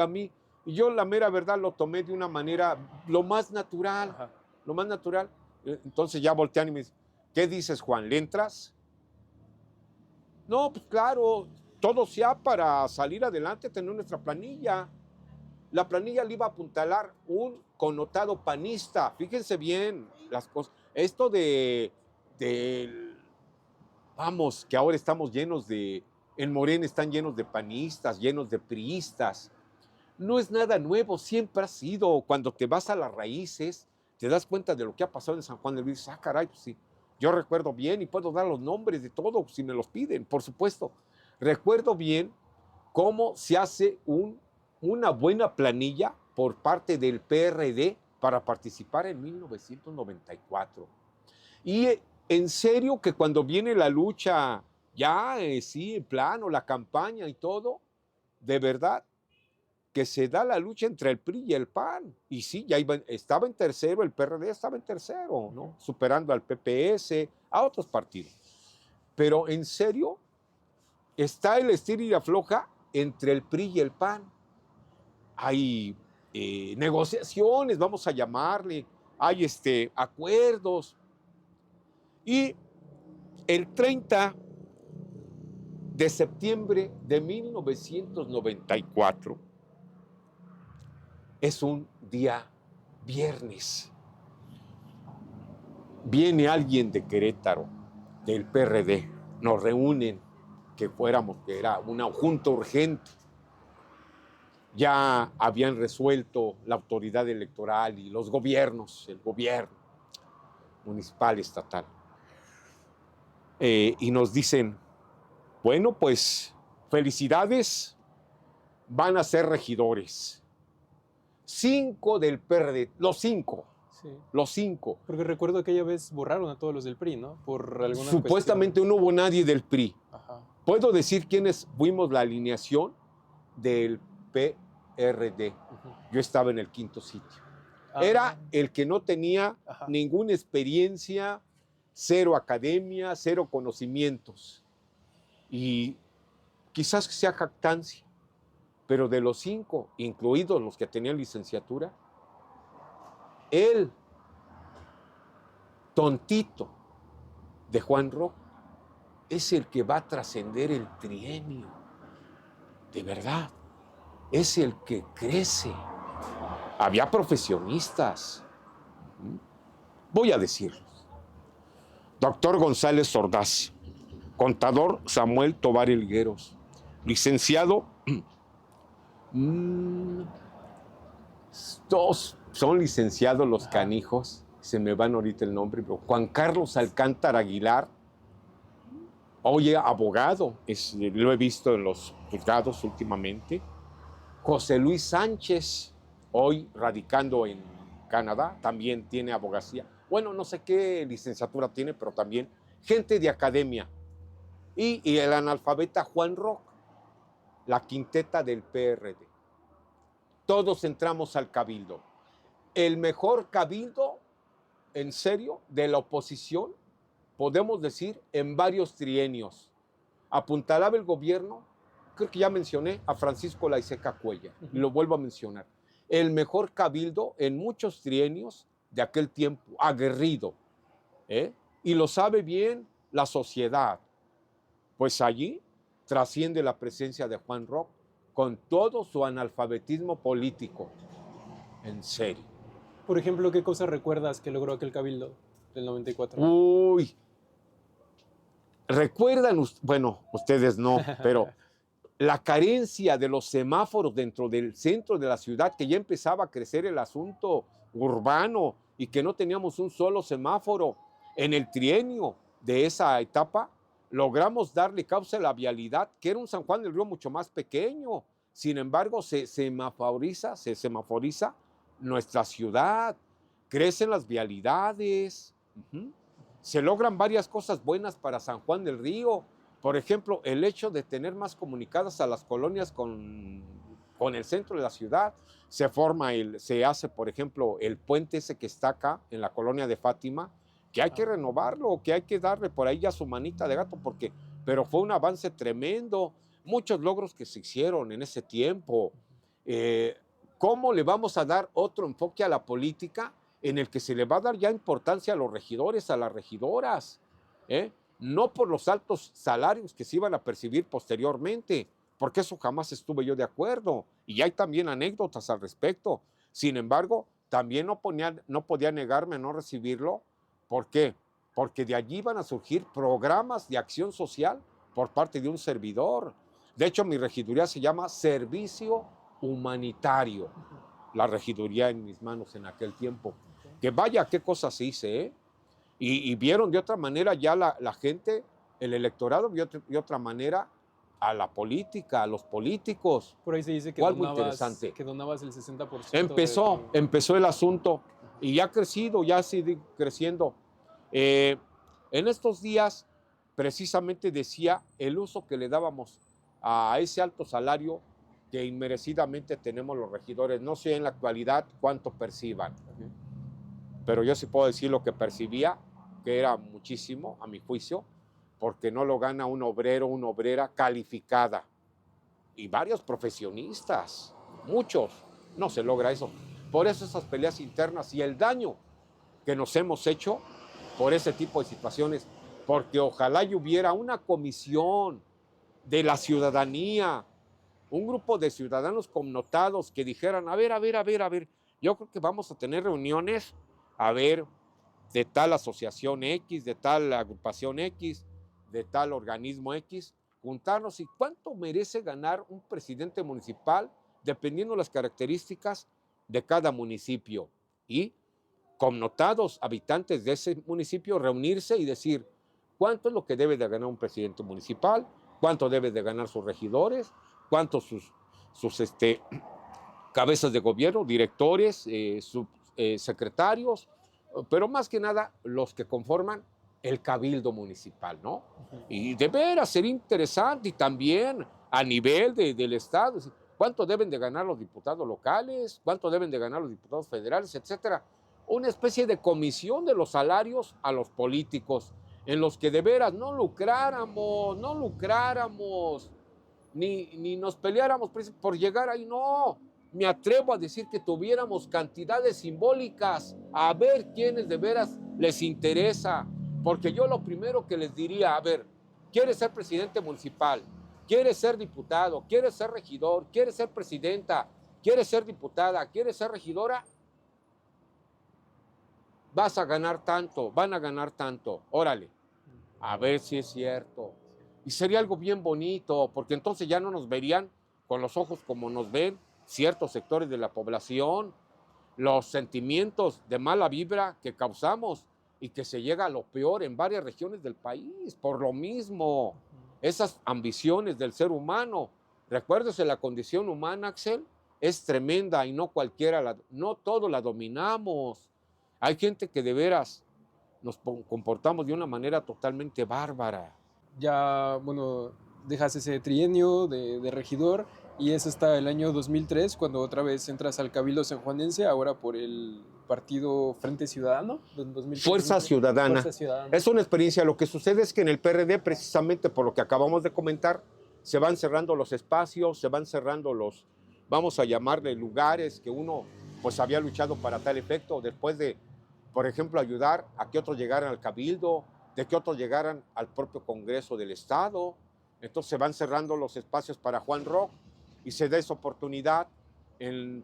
a mí. Y yo la mera verdad lo tomé de una manera lo más natural, Ajá. lo más natural. Entonces ya voltean y me dicen, ¿qué dices, Juan? ¿Le entras? No, pues claro, todo sea para salir adelante, tener nuestra planilla. La planilla le iba a apuntalar un connotado panista. Fíjense bien las cosas. Esto vamos, que ahora estamos llenos en Morena están llenos de panistas, llenos de priistas. No es nada nuevo, siempre ha sido. Cuando te vas a las raíces, te das cuenta de lo que ha pasado en San Juan del Río. Caray, pues sí. Yo recuerdo bien y puedo dar los nombres de todo si me los piden, por supuesto. Recuerdo bien cómo se hace una buena planilla por parte del PRD para participar en 1994. Y en serio que cuando viene la lucha, ya sí, en plano, la campaña y todo, de verdad, que se da la lucha entre el PRI y el PAN. Y sí, estaba en tercero, el PRD estaba en tercero, ¿no? Superando al PPS, a otros partidos. Pero en serio, está el estira y afloja entre el PRI y el PAN. Hay negociaciones, vamos a llamarle, hay acuerdos. Y el 30 de septiembre de 1994 es un día viernes. Viene alguien de Querétaro, del PRD, nos reúnen, que era una junta urgente. Ya habían resuelto la autoridad electoral y los gobiernos, el gobierno municipal, estatal. Y nos dicen, bueno, pues felicidades, van a ser regidores. 5 del PRD, los 5. Sí. Los 5. Porque recuerdo que aquella vez borraron a todos los del PRI, ¿no? Por alguna Supuestamente cuestión. no hubo nadie del PRI. Ajá. Puedo decir quiénes fuimos la alineación del PRD. Yo estaba en el 5º sitio. Era el que no tenía ninguna experiencia, 0 academia, 0 conocimientos. Y quizás sea jactancia, pero de los 5, incluidos los que tenían licenciatura, el tontito de Juan Roc es el que va a trascender el trienio. De verdad, es el que crece. Había profesionistas, voy a decirlos. Doctor González Ordaz, contador Samuel Tovar Elgueros, licenciado, todos son licenciados los canijos, se me van ahorita el nombre, pero Juan Carlos Alcántara Aguilar, hoy abogado, lo he visto en los juzgados últimamente. José Luis Sánchez, hoy radicando en Canadá, también tiene abogacía. Bueno, no sé qué licenciatura tiene, pero también gente de academia. Y el analfabeta Juan Roc, la quinteta del PRD. Todos entramos al cabildo. El mejor cabildo, en serio, de la oposición, podemos decir, en varios trienios. Apuntalaba el gobierno, creo que ya mencioné a Francisco Laiseca Cuellar, y lo vuelvo a mencionar. El mejor cabildo en muchos trienios de aquel tiempo, aguerrido, y lo sabe bien la sociedad. Pues allí trasciende la presencia de Juan Roc con todo su analfabetismo político. En serio. Por ejemplo, ¿qué cosas recuerdas que logró aquel cabildo del 94? Uy, recuerdan, bueno, ustedes no, pero la carencia de los semáforos dentro del centro de la ciudad, que ya empezaba a crecer el asunto urbano y que no teníamos un solo semáforo. En el trienio de esa etapa, logramos darle causa a la vialidad, que era un San Juan del Río mucho más pequeño. Sin embargo, se semaforiza nuestra ciudad, crecen las vialidades, se logran varias cosas buenas para San Juan del Río. Por ejemplo, el hecho de tener más comunicadas a las colonias con el centro de la ciudad. Se hace, por ejemplo, el puente ese que está acá en la colonia de Fátima, que hay que renovarlo, que hay que darle por ahí ya su manita de gato, pero fue un avance tremendo. Muchos logros que se hicieron en ese tiempo. ¿Cómo le vamos a dar otro enfoque a la política en el que se le va a dar ya importancia a los regidores, a las regidoras? No por los altos salarios que se iban a percibir posteriormente, porque eso jamás estuve yo de acuerdo, y hay también anécdotas al respecto. Sin embargo, también no podía negarme a no recibirlo. ¿Por qué? Porque de allí van a surgir programas de acción social por parte de un servidor. De hecho, mi regiduría se llama Servicio Humanitario, la regiduría en mis manos en aquel tiempo. Que vaya, qué cosas hice, Y vieron de otra manera ya la gente, el electorado vio de otra manera a la política, a los políticos. Por ahí se dice que donabas el 60%. Empezó el asunto y ha crecido, ya sigue creciendo. En estos días, precisamente decía, el uso que le dábamos a ese alto salario que inmerecidamente tenemos los regidores. No sé en la actualidad cuánto perciban, pero yo sí puedo decir lo que percibía, que era muchísimo, a mi juicio, porque no lo gana un obrero, una obrera calificada. Y varios profesionistas, muchos, no se logra eso. Por eso esas peleas internas y el daño que nos hemos hecho por ese tipo de situaciones, porque ojalá y hubiera una comisión de la ciudadanía, un grupo de ciudadanos connotados que dijeran, a ver, yo creo que vamos a tener reuniones, a ver, de tal asociación X, de tal agrupación X, de tal organismo X, juntarnos y cuánto merece ganar un presidente municipal dependiendo de las características de cada municipio. Y connotados habitantes de ese municipio reunirse y decir cuánto es lo que debe de ganar un presidente municipal, cuánto debe de ganar sus regidores, cuántos sus cabezas de gobierno, directores, secretarios, pero más que nada los que conforman el cabildo municipal, ¿no? Y de veras sería interesante y también a nivel del Estado, cuánto deben de ganar los diputados locales, cuánto deben de ganar los diputados federales, etcétera. Una especie de comisión de los salarios a los políticos, en los que de veras no lucráramos, ni nos peleáramos por llegar ahí, no. Me atrevo a decir que tuviéramos cantidades simbólicas, a ver quiénes de veras les interesa, porque yo lo primero que les diría, a ver, ¿quieres ser presidente municipal? ¿Quieres ser diputado? ¿Quieres ser regidor? ¿Quieres ser presidenta? ¿Quieres ser diputada? ¿Quieres ser regidora? Vas a ganar tanto, van a ganar tanto, órale, a ver si es cierto. Y sería algo bien bonito, porque entonces ya no nos verían con los ojos como nos ven ciertos sectores de la población, los sentimientos de mala vibra que causamos y que se llega a lo peor en varias regiones del país, por lo mismo, esas ambiciones del ser humano. Recuérdese, la condición humana, Axel, es tremenda y no cualquiera, no todos la dominamos. Hay gente que de veras nos comportamos de una manera totalmente bárbara. Ya, bueno, dejas ese trienio de regidor y es hasta el año 2003 cuando otra vez entras al Cabildo sanjuanense, ahora por el partido Frente Ciudadano. Fuerza Ciudadana. Fuerza Ciudadana. Es una experiencia. Lo que sucede es que en el PRD, precisamente por lo que acabamos de comentar, se van cerrando los espacios, se van cerrando los, vamos a llamarle, lugares que uno pues había luchado para tal efecto, después de, por ejemplo, ayudar a que otros llegaran al Cabildo, de que otros llegaran al propio Congreso del Estado. Entonces se van cerrando los espacios para Juan Roch y se da esa oportunidad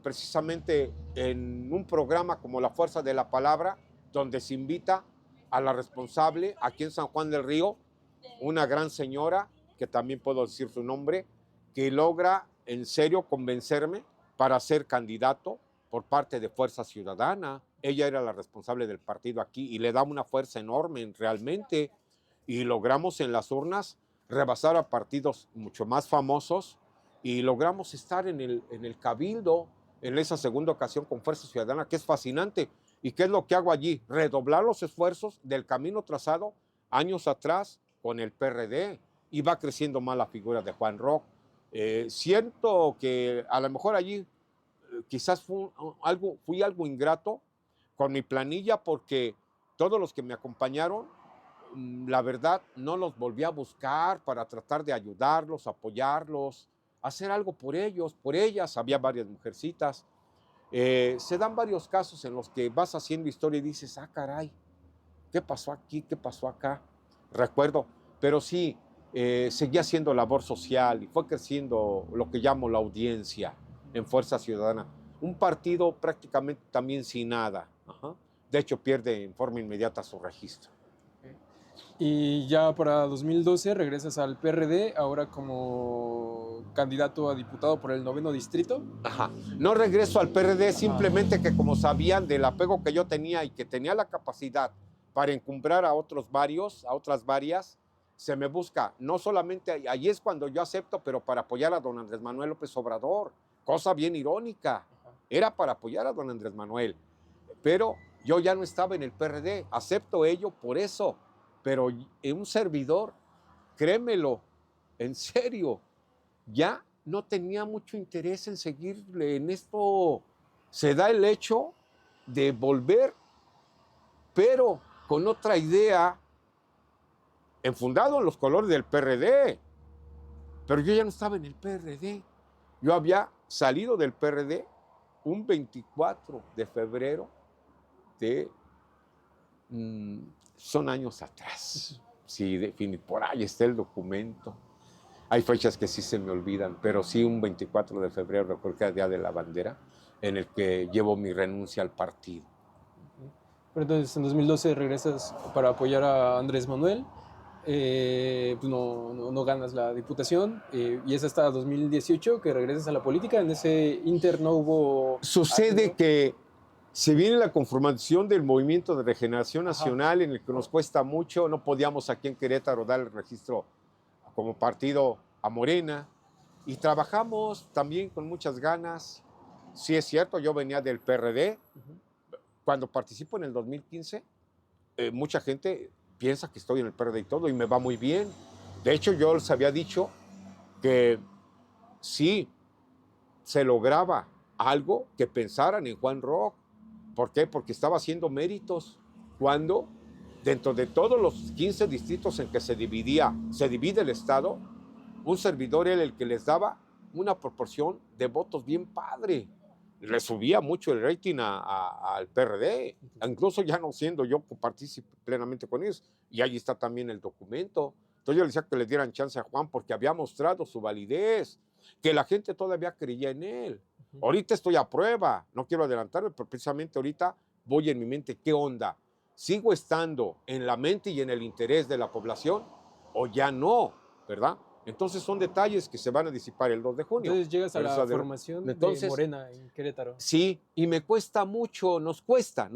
precisamente en un programa como La Fuerza de la Palabra, donde se invita a la responsable aquí en San Juan del Río, una gran señora, que también puedo decir su nombre, que logra en serio convencerme para ser candidato por parte de Fuerza Ciudadana. Ella era la responsable del partido aquí y le da una fuerza enorme realmente, y logramos en las urnas rebasar a partidos mucho más famosos y logramos estar en el Cabildo en esa segunda ocasión con Fuerza Ciudadana, que es fascinante. ¿Y qué es lo que hago allí? Redoblar los esfuerzos del camino trazado años atrás con el PRD, y va creciendo más la figura de Juan Roch. Siento que a lo mejor allí quizás fui algo ingrato con mi planilla, porque todos los que me acompañaron, la verdad, no los volví a buscar para tratar de ayudarlos, apoyarlos, hacer algo por ellos, por ellas. Había varias mujercitas. Se dan varios casos en los que vas haciendo historia y dices, ah, caray, ¿qué pasó aquí? ¿Qué pasó acá? Recuerdo, pero sí, seguía haciendo labor social y fue creciendo lo que llamo la audiencia en Fuerza Ciudadana. Un partido prácticamente también sin nada. Ajá. De hecho, pierde en forma inmediata su registro. Y ya para 2012 regresas al PRD, ahora como candidato a diputado por el 9º distrito. Ajá. No regreso al PRD, simplemente que como sabían del apego que yo tenía y que tenía la capacidad para encumbrar a otras varias, se me busca. No solamente, ahí es cuando yo acepto, pero para apoyar a don Andrés Manuel López Obrador. Cosa bien irónica. Era para apoyar a don Andrés Manuel. Pero yo ya no estaba en el PRD. Acepto ello por eso. Pero un servidor, créemelo, en serio, ya no tenía mucho interés en seguirle. En esto se da el hecho de volver, pero con otra idea, enfundado en los colores del PRD. Pero yo ya no estaba en el PRD. Yo había salido del PRD un 24 de febrero de... son años atrás. Sí, por ahí está el documento. Hay fechas que sí se me olvidan, pero sí un 24 de febrero, recuerdo que era el Día de la Bandera, en el que llevo mi renuncia al partido. Pero entonces en 2012 regresas para apoyar a Andrés Manuel, pues no ganas la diputación, y es hasta 2018 que regresas a la política. En ese inter no hubo... Sucede algo. que se viene la conformación del Movimiento de Regeneración Nacional, en el que nos cuesta mucho. No podíamos aquí en Querétaro dar el registro como partido a Morena, y trabajamos también con muchas ganas. Sí es cierto, yo venía del PRD. Cuando participo en el 2015, mucha gente piensa que estoy en el PRD y todo, y me va muy bien. De hecho, yo les había dicho que sí se lograba algo, que pensaran en Juan Roch. ¿Por qué? Porque estaba haciendo méritos. Cuando dentro de todos los 15 distritos en que se divide el Estado, un servidor era el que les daba una proporción de votos bien padre. Le subía mucho el rating al PRD, incluso ya no siendo yo que participe plenamente con ellos. Y ahí está también el documento. Entonces yo le decía que le dieran chance a Juan porque había mostrado su validez, que la gente todavía creía en él. Ahorita estoy a prueba, no quiero adelantarme, pero precisamente ahorita voy en mi mente, ¿qué onda? ¿Sigo estando en la mente y en el interés de la población o ya no? ¿Verdad? Entonces son detalles que se van a disipar el 2 de junio. Entonces llegas a la formación de Morena en Querétaro. Sí, y me cuesta mucho, nos cuesta.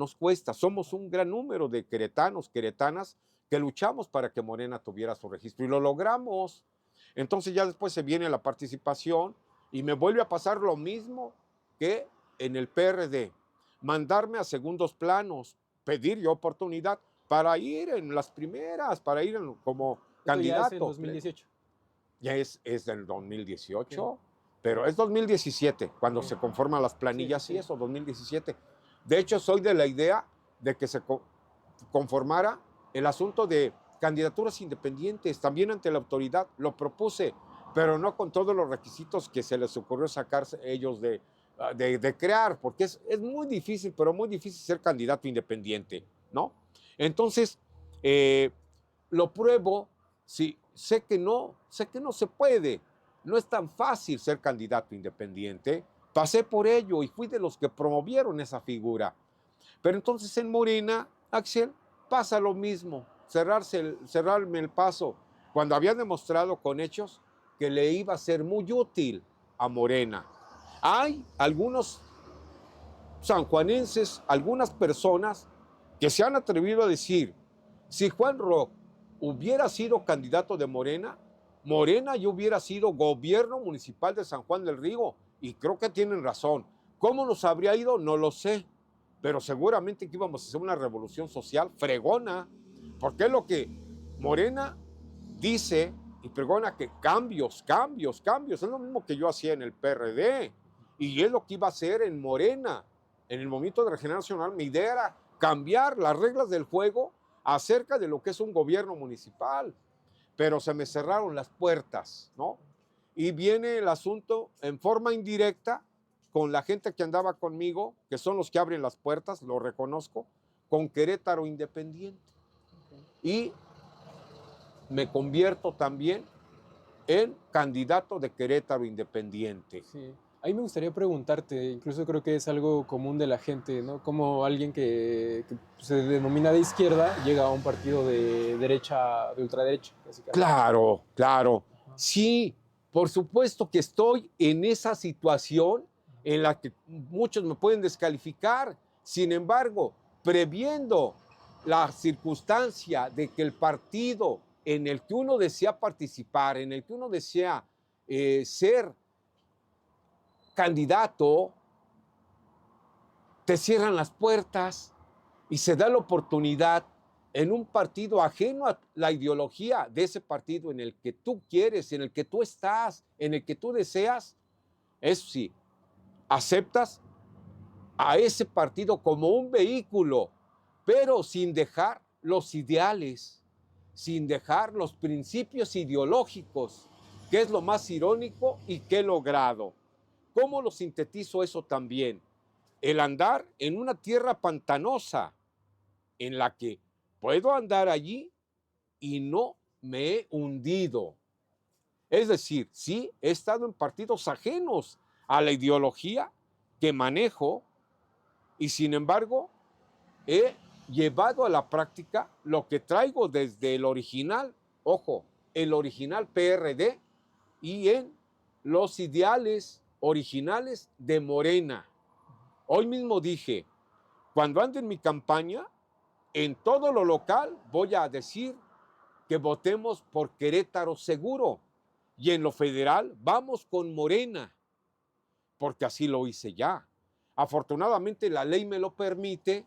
Somos un gran número de queretanos, queretanas, que luchamos para que Morena tuviera su registro y lo logramos. Entonces ya después se viene la participación y me vuelve a pasar lo mismo que en el PRD. Mandarme a segundos planos, pedir yo oportunidad para ir en las primeras, para ir como candidato. Ya es en 2018. Ya es del 2018, okay. Pero es 2017, cuando se conforman las planillas, y eso, 2017. De hecho, soy de la idea de que se conformara el asunto de candidaturas independientes, también ante la autoridad, lo propuse, pero no con todos los requisitos que se les ocurrió sacarse ellos de crear, porque es muy difícil, pero muy difícil ser candidato independiente, ¿no? Entonces, lo pruebo, sí, sé que no se puede, no es tan fácil ser candidato independiente, pasé por ello y fui de los que promovieron esa figura. Pero entonces en Morena, Axel, pasa lo mismo, cerrarme el paso, cuando había demostrado con hechos que le iba a ser muy útil a Morena. Hay algunos sanjuanenses, algunas personas que se han atrevido a decir, si Juan Roch hubiera sido candidato de Morena, Morena ya hubiera sido gobierno municipal de San Juan del Río, y creo que tienen razón. ¿Cómo nos habría ido? No lo sé, pero seguramente que íbamos a hacer una revolución social fregona, porque es lo que Morena dice y pregona, que cambios, es lo mismo que yo hacía en el PRD, y es lo que iba a hacer en Morena. En el Movimiento de Regeneración Nacional, mi idea era cambiar las reglas del juego acerca de lo que es un gobierno municipal, pero se me cerraron las puertas, ¿no? Y viene el asunto en forma indirecta con la gente que andaba conmigo, que son los que abren las puertas, lo reconozco, con Querétaro Independiente. Y me convierto también en candidato de Querétaro Independiente. Sí. Ahí me gustaría preguntarte, incluso creo que es algo común de la gente, ¿no? Como alguien que se denomina de izquierda llega a un partido de derecha, de ultraderecha, básicamente. Claro. Sí, por supuesto que estoy en esa situación en la que muchos me pueden descalificar. Sin embargo, previendo la circunstancia de que el partido en el que uno desea participar, en el que uno desea ser candidato, te cierran las puertas y se da la oportunidad en un partido ajeno a la ideología de ese partido en el que tú quieres, en el que tú estás, en el que tú deseas, eso sí, aceptas a ese partido como un vehículo, pero sin dejar los ideales, sin dejar los principios ideológicos, que es lo más irónico y que he logrado. ¿Cómo lo sintetizo eso también? El andar en una tierra pantanosa en la que puedo andar allí y no me he hundido. Es decir, sí, he estado en partidos ajenos a la ideología que manejo y sin embargo he llevado a la práctica lo que traigo desde el original, ojo, el original PRD y en los ideales originales de Morena. Hoy mismo dije, cuando ande en mi campaña, en todo lo local voy a decir que votemos por Querétaro seguro y en lo federal vamos con Morena, porque así lo hice ya. Afortunadamente la ley me lo permite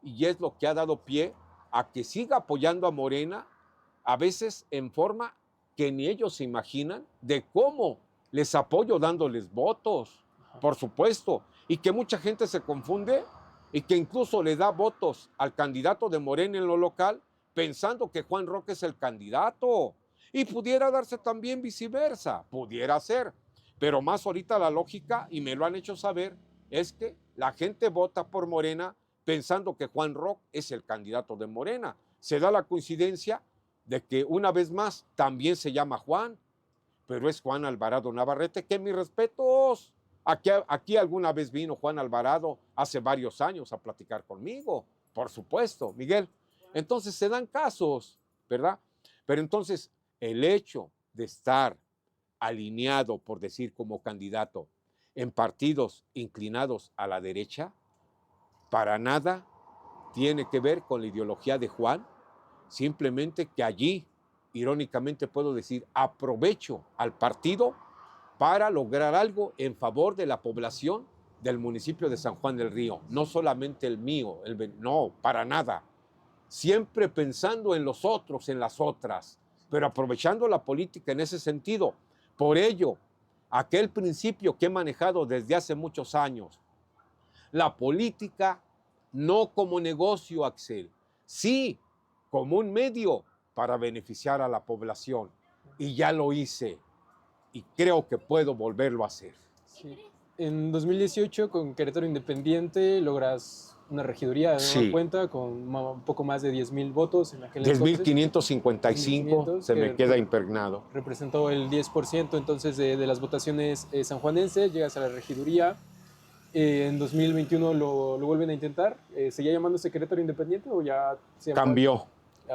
y es lo que ha dado pie a que siga apoyando a Morena, a veces en forma que ni ellos se imaginan de cómo les apoyo dándoles votos, por supuesto, y que mucha gente se confunde y que incluso le da votos al candidato de Morena en lo local pensando que Juan Roque es el candidato. Y pudiera darse también viceversa, pudiera ser, pero más ahorita la lógica, y me lo han hecho saber, es que la gente vota por Morena pensando que Juan Roque es el candidato de Morena. Se da la coincidencia de que una vez más también se llama Juan, pero es Juan Alvarado Navarrete, que mis respetos. Aquí alguna vez vino Juan Alvarado hace varios años a platicar conmigo, por supuesto, Miguel. Entonces se dan casos, ¿verdad? Pero entonces el hecho de estar alineado, por decir, como candidato en partidos inclinados a la derecha, para nada tiene que ver con la ideología de Juan, simplemente que allí, irónicamente puedo decir, aprovecho al partido para lograr algo en favor de la población del municipio de San Juan del Río, no solamente el mío, no, para nada. Siempre pensando en los otros, en las otras, pero aprovechando la política en ese sentido. Por ello, aquel principio que he manejado desde hace muchos años, la política no como negocio, Axel, sí como un medio para beneficiar a la población. Y ya lo hice y creo que puedo volverlo a hacer. Sí. En 2018 con Querétaro Independiente logras una regiduría de nueva cuenta con un poco más de 10,000 votos en aquel entonces. 10,555 se me queda impregnado. Representó el 10% entonces de las votaciones sanjuanenses, llegas a la regiduría. En 2021 lo vuelven a intentar. ¿Seguía llamándose Querétaro Independiente o ya se llama? Cambió.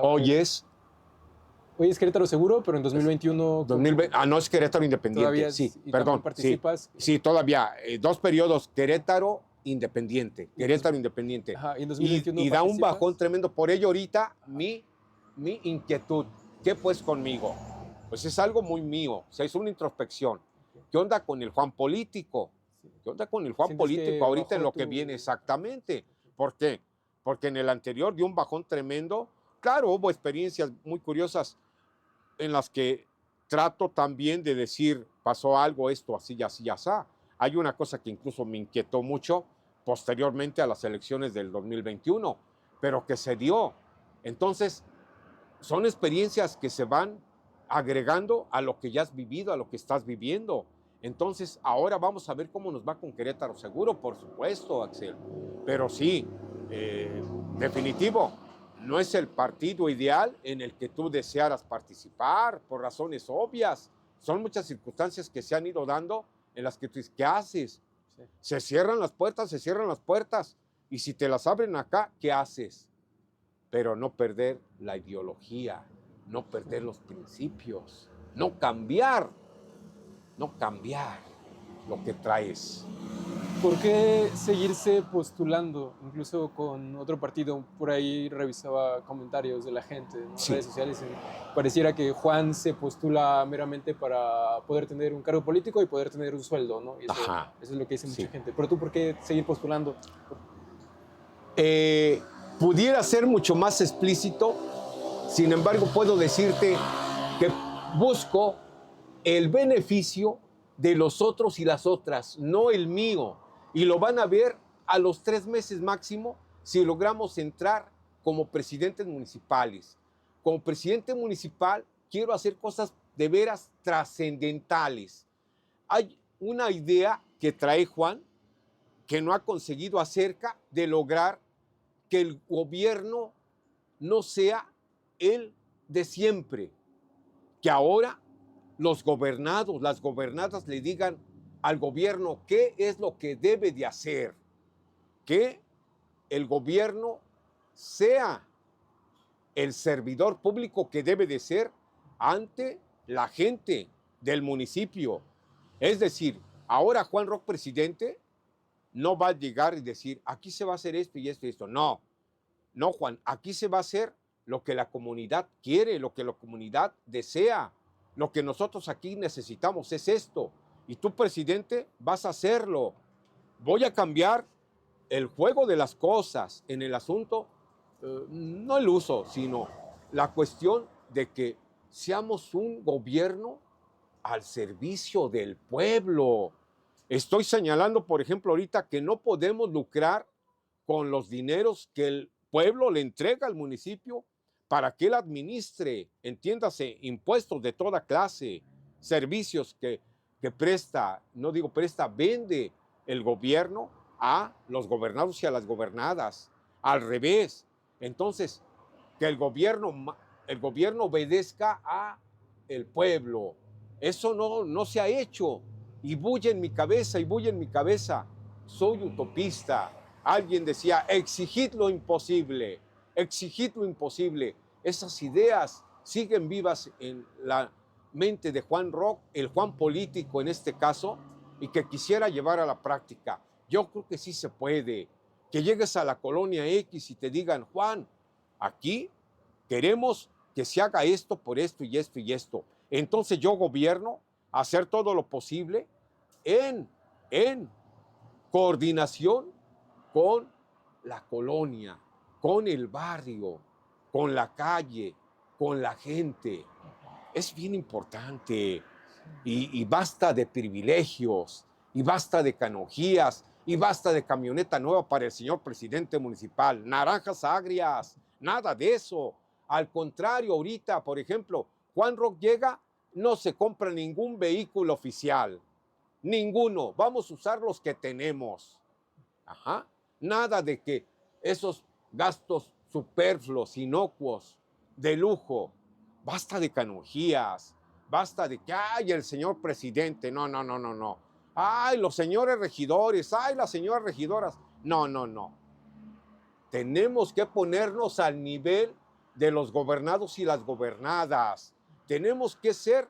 Hoy es Querétaro seguro, pero en 2021... no es Querétaro Independiente. Todavía sí, perdón. Participas. Sí, todavía. 2 periodos, Querétaro Independiente. Querétaro Independiente. Ajá, y en 2021 y da un bajón tremendo. Por ello ahorita mi inquietud. ¿Qué pues conmigo? Pues es algo muy mío. O sea, es una introspección. ¿Qué onda con el Juan político? ¿Qué onda con el Juan político ahorita en lo que viene exactamente? ¿Por qué? Porque en el anterior dio un bajón tremendo. Claro, hubo experiencias muy curiosas en las que trato también de decir, pasó algo, esto, así, así, así. Hay una cosa que incluso me inquietó mucho posteriormente a las elecciones del 2021, pero que se dio. Entonces, son experiencias que se van agregando a lo que ya has vivido, a lo que estás viviendo. Entonces, ahora vamos a ver cómo nos va con Querétaro seguro, por supuesto, Axel. Pero sí, definitivo, no es el partido ideal en el que tú desearas participar, por razones obvias. Son muchas circunstancias que se han ido dando en las que tú dices, ¿qué haces? Sí. Se cierran las puertas. Y si te las abren acá, ¿qué haces? Pero no perder la ideología, no perder los principios, no cambiar lo que traes. ¿Por qué seguirse postulando, incluso con otro partido? Por ahí revisaba comentarios de la gente en redes sociales. Pareciera que Juan se postula meramente para poder tener un cargo político y poder tener un sueldo, ¿no? Y eso es lo que dice mucha gente. Pero tú, ¿por qué seguir postulando? Pudiera ser mucho más explícito, sin embargo puedo decirte que busco el beneficio de los otros y las otras, no el mío. Y lo van a ver a los 3 meses máximo si logramos entrar como presidentes municipales. Como presidente municipal quiero hacer cosas de veras trascendentales. Hay una idea que trae Juan que no ha conseguido acerca de lograr que el gobierno no sea el de siempre, que ahora los gobernados, las gobernadas le digan al gobierno qué es lo que debe de hacer, que el gobierno sea el servidor público que debe de ser ante la gente del municipio. Es decir, ahora Juan Roch, presidente, no va a llegar y decir, aquí se va a hacer esto y esto y esto. No, no, Juan, aquí se va a hacer lo que la comunidad quiere, lo que la comunidad desea. Lo que nosotros aquí necesitamos es esto. Y tú, presidente, vas a hacerlo. Voy a cambiar el juego de las cosas en el asunto, no el uso, sino la cuestión de que seamos un gobierno al servicio del pueblo. Estoy señalando, por ejemplo, ahorita que no podemos lucrar con los dineros que el pueblo le entrega al municipio para que él administre, entiéndase, impuestos de toda clase, servicios que presta, no digo presta, vende el gobierno a los gobernados y a las gobernadas, al revés. Entonces, que el gobierno obedezca a el pueblo. Eso no se ha hecho. Y bulle en mi cabeza, soy utopista. Alguien decía, exigid lo imposible, exigid lo imposible. Esas ideas siguen vivas en la mente de Juan Roch, el Juan político en este caso, y que quisiera llevar a la práctica. Yo creo que sí se puede. Que llegues a la colonia X y te digan, Juan, aquí queremos que se haga esto por esto y esto y esto. Entonces yo gobierno hacer todo lo posible en coordinación con la colonia, con el barrio, con la calle, con la gente. Es bien importante. Y basta de privilegios, y basta de canojías, y basta de camioneta nueva para el señor presidente municipal, naranjas agrias, nada de eso. Al contrario, ahorita, por ejemplo, Juan Roch llega, no se compra ningún vehículo oficial, ninguno, vamos a usar los que tenemos. Ajá. Nada de que esos gastos superfluos, inocuos, de lujo, basta de canojías, basta de que, ay, el señor presidente, no. Ay, los señores regidores, ay, las señoras regidoras. No. Tenemos que ponernos al nivel de los gobernados y las gobernadas. Tenemos que ser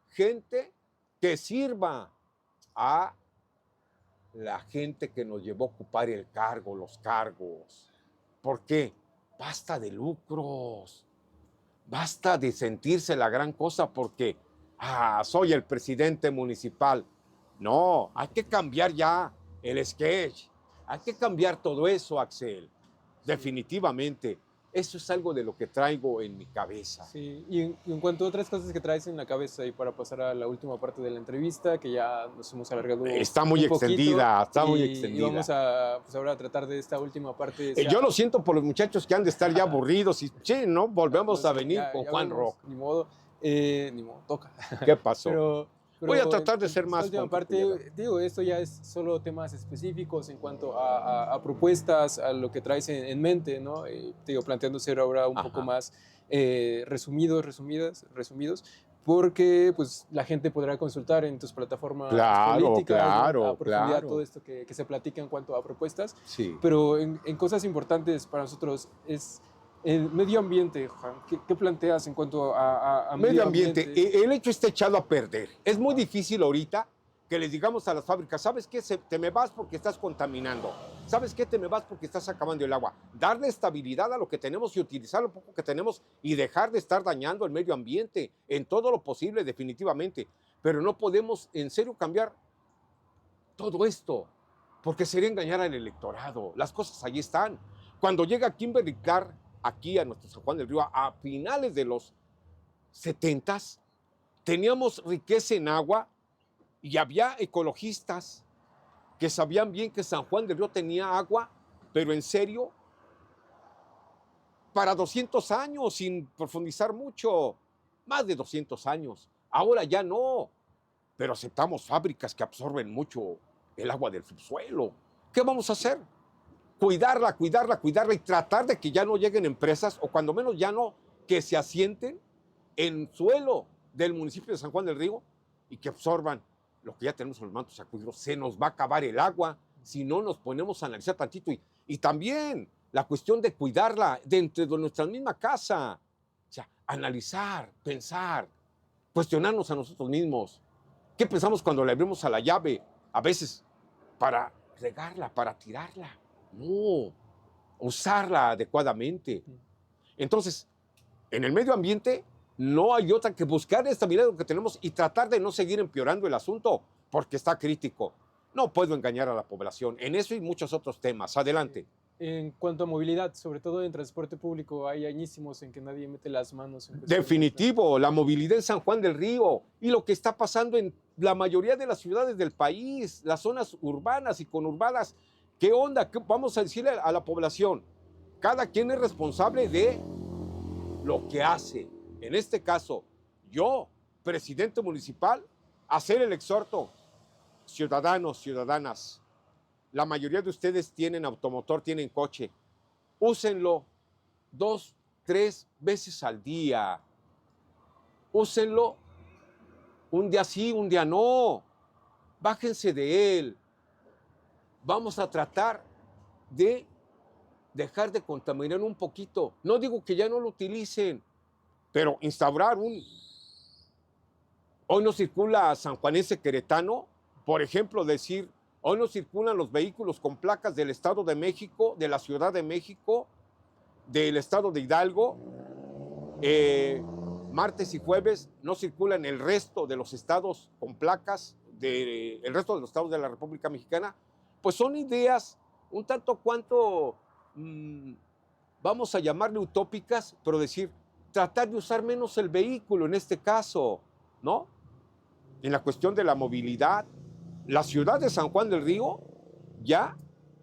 gente que sirva a la gente que nos llevó a ocupar el cargo, los cargos. ¿Por qué? Basta de lucros. Basta de sentirse la gran cosa porque, soy el presidente municipal. No, hay que cambiar ya el sketch. Hay que cambiar todo eso, Axel. Definitivamente. Eso es algo de lo que traigo en mi cabeza. Sí, y en cuanto a otras cosas que traes en la cabeza y para pasar a la última parte de la entrevista, que ya nos hemos alargado está muy extendida, está muy extendida. Y vamos a, pues ahora a tratar de esta última parte. Yo lo siento por los muchachos que han de estar ya aburridos y, sí, ¿no? Volvemos a venir con Juan Roch. Ni modo, toca. ¿Qué pasó? Pero voy a tratar de ser más. Última parte, digo, esto ya es solo temas específicos en cuanto a propuestas, a lo que traes en mente, ¿no? Digo, planteando ser ahora un poco más resumidos, porque pues la gente podrá consultar en tus plataformas políticas, a profundidad todo esto que se platica en cuanto a propuestas. Sí. Pero en cosas importantes para nosotros es el medio ambiente, Juan. ¿Qué planteas en cuanto a medio ambiente? El hecho está echado a perder. Es muy difícil ahorita que les digamos a las fábricas, ¿sabes qué? Te me vas porque estás contaminando. ¿Sabes qué? Te me vas porque estás acabando el agua. Darle estabilidad a lo que tenemos y utilizar lo poco que tenemos y dejar de estar dañando el medio ambiente en todo lo posible, definitivamente. Pero no podemos en serio cambiar todo esto porque sería engañar al electorado. Las cosas allí están. Cuando llega Kimberly Clark aquí a nuestro San Juan del Río a finales de los 70s, teníamos riqueza en agua y había ecologistas que sabían bien que San Juan del Río tenía agua, pero en serio, para 200 años, sin profundizar mucho, más de 200 años. Ahora ya no, pero aceptamos fábricas que absorben mucho el agua del subsuelo. ¿Qué vamos a hacer? Cuidarla, cuidarla, cuidarla y tratar de que ya no lleguen empresas, o cuando menos ya no, que se asienten en suelo del municipio de San Juan del Río y que absorban lo que ya tenemos en los mantos acuíferos. Se nos va a acabar el agua si no nos ponemos a analizar tantito. Y también la cuestión de cuidarla dentro de nuestra misma casa. O sea, analizar, pensar, cuestionarnos a nosotros mismos. ¿Qué pensamos cuando le abrimos a la llave? A veces para regarla, para tirarla. No, usarla adecuadamente. Entonces, en el medio ambiente no hay otra que buscar esta mirada que tenemos y tratar de no seguir empeorando el asunto porque está crítico. No puedo engañar a la población en eso y muchos otros temas. Adelante. En cuanto a movilidad, sobre todo en transporte público, hay añísimos en que nadie mete las manos en Definitivo, la movilidad en San Juan del Río y lo que está pasando en la mayoría de las ciudades del país, las zonas urbanas y conurbadas. ¿Qué onda? ¿Qué vamos a decirle a la población? Cada quien es responsable de lo que hace. En este caso, yo, presidente municipal, hacer el exhorto. Ciudadanos, ciudadanas, la mayoría de ustedes tienen automotor, tienen coche. Úsenlo 2, 3 veces al día. Úsenlo un día sí, un día no. Bájense de él. Vamos a tratar de dejar de contaminar un poquito. No digo que ya no lo utilicen, pero instaurar un... Hoy no circula sanjuanense queretano, por ejemplo, decir, hoy no circulan los vehículos con placas del Estado de México, de la Ciudad de México, del Estado de Hidalgo. Martes y jueves no circulan el resto de los estados con placas, el resto de los estados de la República Mexicana. Pues son ideas un tanto cuanto, vamos a llamarle utópicas, pero decir, tratar de usar menos el vehículo en este caso, ¿no? En la cuestión de la movilidad, la ciudad de San Juan del Río ya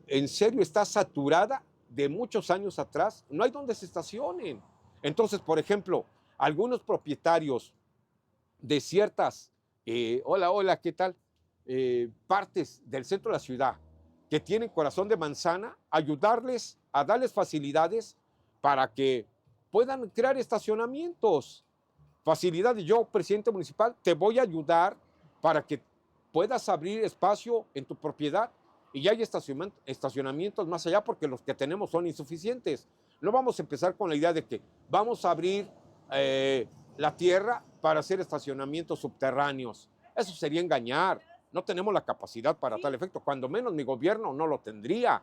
en serio está saturada de muchos años atrás, no hay donde se estacionen. Entonces, por ejemplo, algunos propietarios de ciertas, hola, ¿qué tal? Partes del centro de la ciudad que tienen corazón de manzana, ayudarles a darles facilidades para que puedan crear estacionamientos. Facilidades, yo, presidente municipal, te voy a ayudar para que puedas abrir espacio en tu propiedad y ya hay estacionamientos más allá porque los que tenemos son insuficientes. No vamos a empezar con la idea de que vamos a abrir la tierra para hacer estacionamientos subterráneos. Eso sería engañar. No tenemos la capacidad para tal efecto. Cuando menos mi gobierno no lo tendría.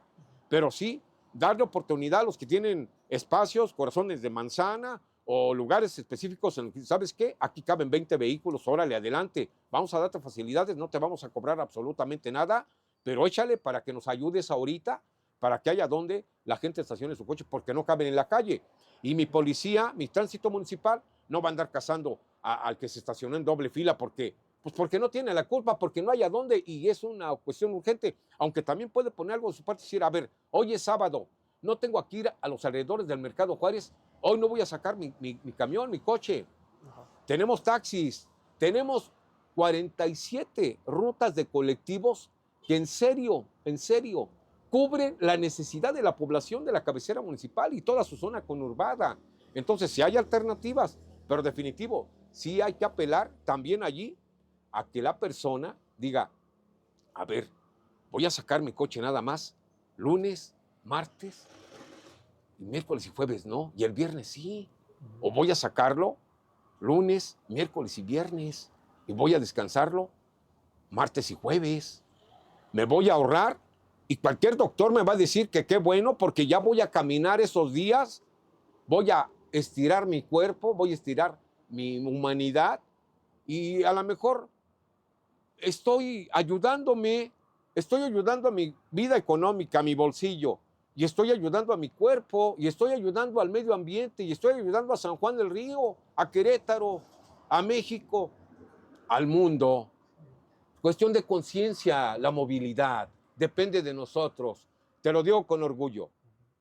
Pero sí, darle oportunidad a los que tienen espacios, corazones de manzana o lugares específicos en los que, ¿sabes qué? Aquí caben 20 vehículos, órale, adelante. Vamos a darte facilidades, no te vamos a cobrar absolutamente nada, pero échale para que nos ayudes ahorita, para que haya donde la gente estacione su coche, porque no caben en la calle. Y mi policía, mi tránsito municipal, no va a andar cazando al que se estacionó en doble fila porque no tiene la culpa, porque no hay a dónde y es una cuestión urgente. Aunque también puede poner algo de su parte y decir, a ver, hoy es sábado, no tengo que ir a los alrededores del Mercado Juárez, hoy no voy a sacar mi camión, mi coche. Tenemos taxis, tenemos 47 rutas de colectivos que en serio, cubren la necesidad de la población de la cabecera municipal y toda su zona conurbada. Entonces, sí hay alternativas, pero definitivo, sí hay que apelar también allí a que la persona diga, a ver, voy a sacar mi coche nada más lunes, martes, miércoles y jueves no, y el viernes sí. O voy a sacarlo lunes, miércoles y viernes, y voy a descansarlo martes y jueves. Me voy a ahorrar y cualquier doctor me va a decir que qué bueno porque ya voy a caminar esos días, voy a estirar mi cuerpo, voy a estirar mi humanidad y a lo mejor estoy ayudando a mi vida económica, a mi bolsillo, y estoy ayudando a mi cuerpo, y estoy ayudando al medio ambiente, y estoy ayudando a San Juan del Río, a Querétaro, a México, al mundo. Cuestión de conciencia, la movilidad, depende de nosotros. Te lo digo con orgullo,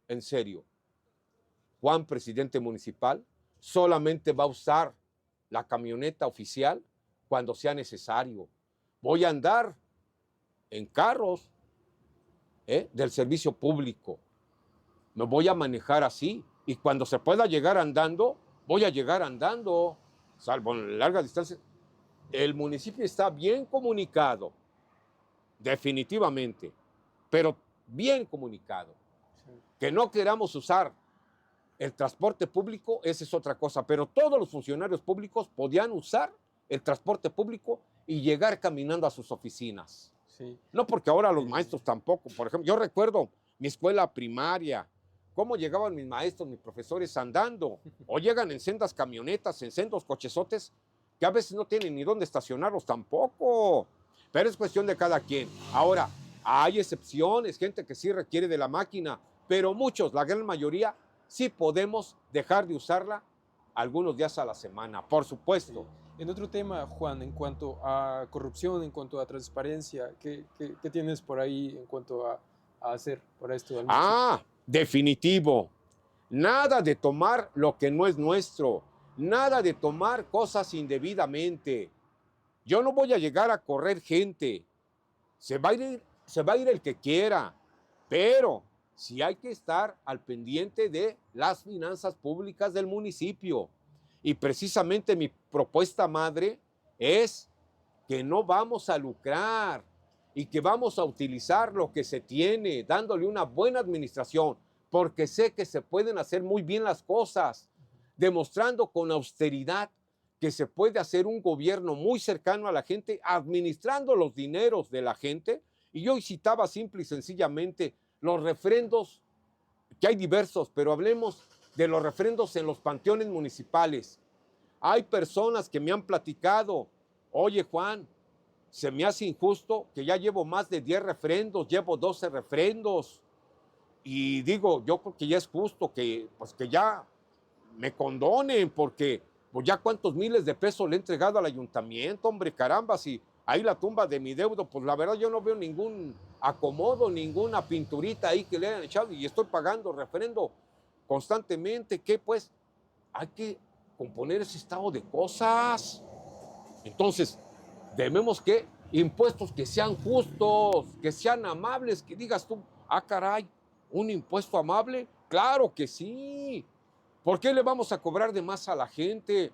en serio. Juan, presidente municipal, solamente va a usar la camioneta oficial cuando sea necesario. Voy a andar en carros del servicio público. Me voy a manejar así. Y cuando se pueda llegar andando, voy a llegar andando, salvo en larga distancia. El municipio está bien comunicado, definitivamente, pero bien comunicado. Sí. Que no queramos usar el transporte público, esa es otra cosa, pero todos los funcionarios públicos podían usar el transporte público y llegar caminando a sus oficinas. Sí. No porque ahora los maestros tampoco. Por ejemplo, yo recuerdo mi escuela primaria, cómo llegaban mis maestros, mis profesores andando, o llegan en sendas camionetas, en sendos cochesotes, que a veces no tienen ni dónde estacionarlos tampoco, pero es cuestión de cada quien. Ahora, hay excepciones, gente que sí requiere de la máquina, pero muchos, la gran mayoría, sí podemos dejar de usarla algunos días a la semana, por supuesto. Sí. En otro tema, Juan, en cuanto a corrupción, en cuanto a transparencia, ¿qué tienes por ahí en cuanto a hacer para esto? Definitivo. Nada de tomar lo que no es nuestro. Nada de tomar cosas indebidamente. Yo no voy a llegar a correr gente. Se va a ir el que quiera. Pero sí hay que estar al pendiente de las finanzas públicas del municipio. Y precisamente mi propuesta madre es que no vamos a lucrar y que vamos a utilizar lo que se tiene, dándole una buena administración, porque sé que se pueden hacer muy bien las cosas, demostrando con austeridad que se puede hacer un gobierno muy cercano a la gente, administrando los dineros de la gente. Y yo citaba simple y sencillamente los refrendos, que hay diversos, pero hablemos de los refrendos en los panteones municipales. Hay personas que me han platicado, oye Juan, se me hace injusto que ya llevo más de 10 refrendos, llevo 12 refrendos. Y digo, yo creo que ya es justo que, pues, que ya me condonen, porque pues ya cuántos miles de pesos le he entregado al ayuntamiento, hombre, caramba, si ahí la tumba de mi deudo, pues la verdad yo no veo ningún acomodo, ninguna pinturita ahí que le hayan echado y estoy pagando refrendo constantemente, que pues hay que componer ese estado de cosas. Entonces, debemos que impuestos que sean justos, que sean amables, que digas tú, caray, ¿un impuesto amable? Claro que sí. ¿Por qué le vamos a cobrar de más a la gente?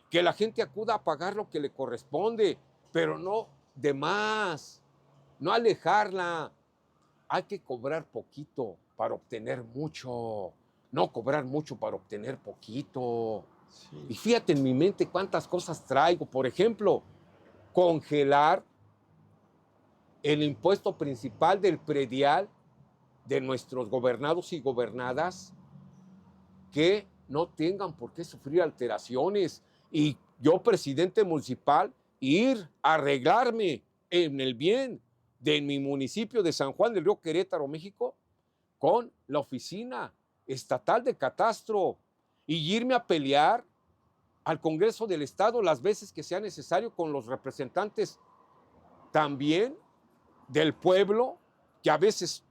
Que la gente acuda a pagar lo que le corresponde, pero no de más, no alejarla. Hay que cobrar poquito para obtener mucho, no cobrar mucho para obtener poquito. Sí. Y fíjate en mi mente cuántas cosas traigo. Por ejemplo, congelar el impuesto principal del predial de nuestros gobernados y gobernadas, que no tengan por qué sufrir alteraciones. Y yo, presidente municipal, ir a arreglarme en el bien de mi municipio de San Juan del Río, Querétaro, México, con la Oficina Estatal de Catastro y irme a pelear al Congreso del Estado las veces que sea necesario con los representantes también del pueblo, que a veces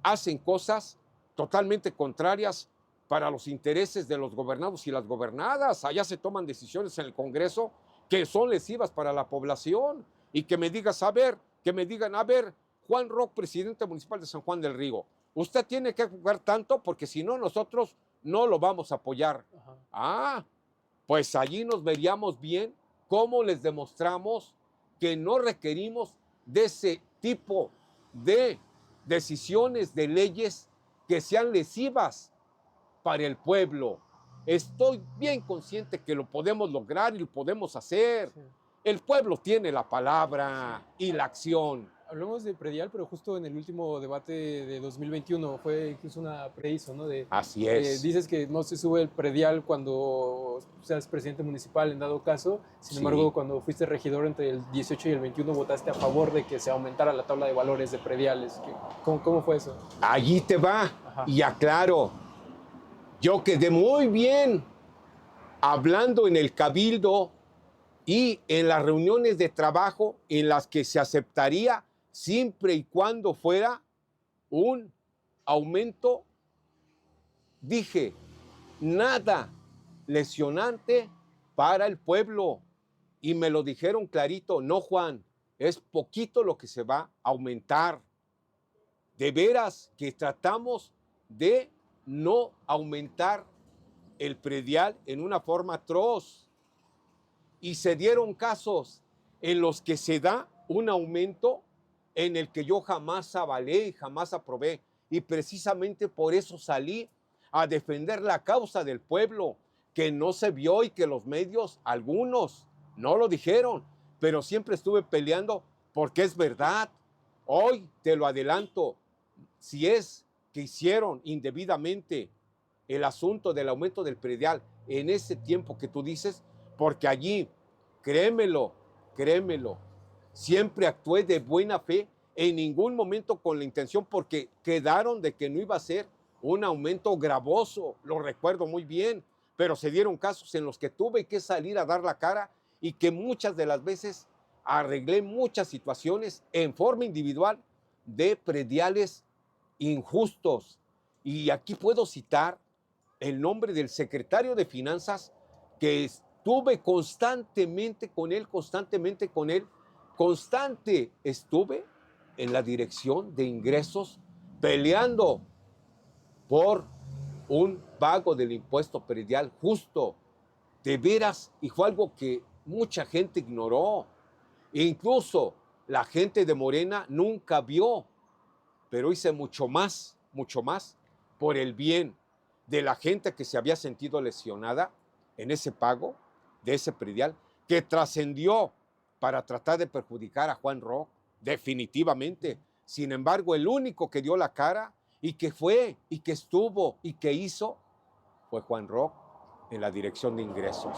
hacen cosas totalmente contrarias para los intereses de los gobernados y las gobernadas. Allá se toman decisiones en el Congreso que son lesivas para la población. Y que me digan, a ver, Juan Roc, presidente municipal de San Juan del Río, usted tiene que jugar tanto porque si no, nosotros no lo vamos a apoyar. Pues allí nos veríamos bien cómo les demostramos que no requerimos de ese tipo de decisiones, de leyes que sean lesivas para el pueblo. Estoy bien consciente que lo podemos lograr y lo podemos hacer. Sí. El pueblo tiene la palabra y la acción. Hablamos de predial, pero justo en el último debate de 2021 fue incluso una prehizo, ¿no? Así es. Dices que no se sube el predial cuando seas presidente municipal, en dado caso. Sin Sí. embargo, cuando fuiste regidor entre el 18 y el 21, votaste a favor de que se aumentara la tabla de valores de prediales. ¿Cómo fue eso? Allí te va. Ajá. Y aclaro, yo quedé muy bien hablando en el cabildo y en las reuniones de trabajo en las que se aceptaría siempre y cuando fuera un aumento, dije, nada lesionante para el pueblo. Y me lo dijeron clarito, no, Juan, es poquito lo que se va a aumentar. De veras que tratamos de no aumentar el predial en una forma atroz. Y se dieron casos en los que se da un aumento en el que yo jamás avalé y jamás aprobé. Y precisamente por eso salí a defender la causa del pueblo, que no se vio y que los medios, algunos, no lo dijeron, pero siempre estuve peleando porque es verdad. Hoy te lo adelanto, si es que hicieron indebidamente el asunto del aumento del predial en ese tiempo que tú dices, porque allí, créemelo, créemelo, siempre actué de buena fe, en ningún momento con la intención, porque quedaron de que no iba a ser un aumento gravoso, lo recuerdo muy bien, pero se dieron casos en los que tuve que salir a dar la cara y que muchas de las veces arreglé muchas situaciones en forma individual de prediales injustos. Y aquí puedo citar el nombre del secretario de Finanzas, que estuve constantemente con él, constante estuve en la dirección de ingresos peleando por un pago del impuesto predial justo. De veras, y fue algo que mucha gente ignoró. E incluso la gente de Morena nunca vio, pero hice mucho más por el bien de la gente que se había sentido lesionada en ese pago de ese predial, que trascendió para tratar de perjudicar a Juan Roc, definitivamente. Sin embargo, el único que dio la cara y que fue y que estuvo y que hizo fue Juan Roc en la dirección de ingresos.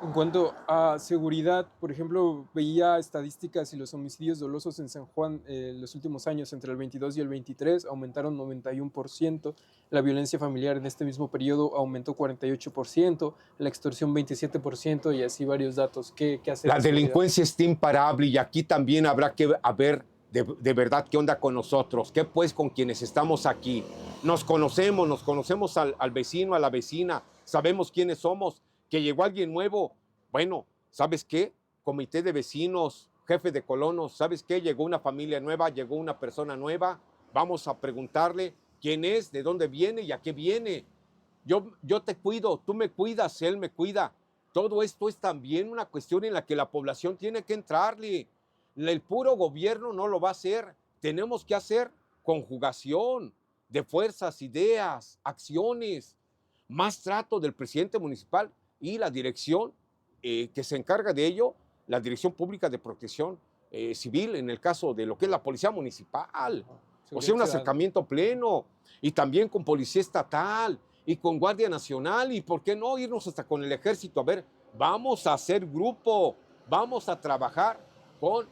En cuanto a seguridad, por ejemplo, veía estadísticas y los homicidios dolosos en San Juan los últimos años, entre el 22 y el 23, aumentaron 91%, la violencia familiar en este mismo periodo aumentó 48%, la extorsión 27% y así varios datos. ¿Qué hacer? La delincuencia está imparable y aquí también habrá que ver de verdad qué onda con nosotros, qué pues con quienes estamos aquí. Nos conocemos al vecino, a la vecina, sabemos quiénes somos, que llegó alguien nuevo. Bueno, ¿sabes qué? Comité de vecinos, jefe de colonos, ¿sabes qué? Llegó una familia nueva, llegó una persona nueva, vamos a preguntarle quién es, de dónde viene y a qué viene. Yo te cuido, tú me cuidas, él me cuida. Todo esto es también una cuestión en la que la población tiene que entrarle. El puro gobierno no lo va a hacer. Tenemos que hacer conjugación de fuerzas, ideas, acciones, más trato del presidente municipal y la dirección que se encarga de ello, la Dirección Pública de Protección Civil, en el caso de lo que es la Policía Municipal. O sea, un acercamiento pleno, y también con Policía Estatal y con Guardia Nacional, y por qué no irnos hasta con el Ejército. A ver, vamos a hacer grupo, vamos a trabajar con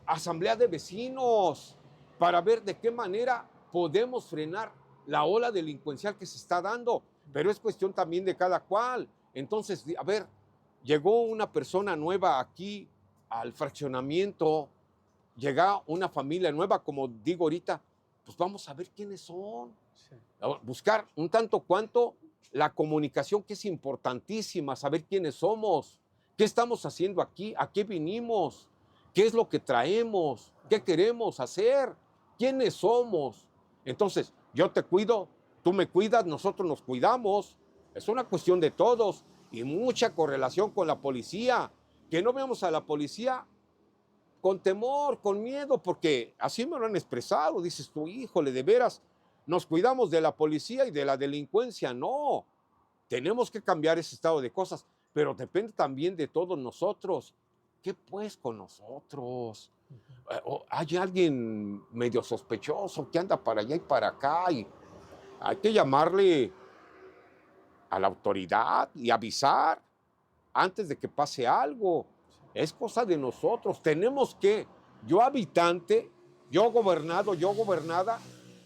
asamblea de vecinos para ver de qué manera podemos frenar la ola delincuencial que se está dando, pero es cuestión también de cada cual. Entonces, a ver, llegó una persona nueva aquí al fraccionamiento, llega una familia nueva, como digo ahorita, pues vamos a ver quiénes son. Sí. Buscar un tanto cuanto la comunicación, que es importantísima, saber quiénes somos, qué estamos haciendo aquí, a qué vinimos, qué es lo que traemos, qué queremos hacer, quiénes somos. Entonces, yo te cuido, tú me cuidas, nosotros nos cuidamos. Es una cuestión de todos y mucha correlación con la policía. Que no veamos a la policía con temor, con miedo, porque así me lo han expresado. Dices tú, híjole, de veras, nos cuidamos de la policía y de la delincuencia. No, tenemos que cambiar ese estado de cosas, pero depende también de todos nosotros. qué pues con nosotros? Hay alguien medio sospechoso que anda para allá y para acá y hay que llamarle a la autoridad y avisar antes de que pase algo. Es cosa de nosotros. Tenemos que, yo habitante, yo gobernado, yo gobernada,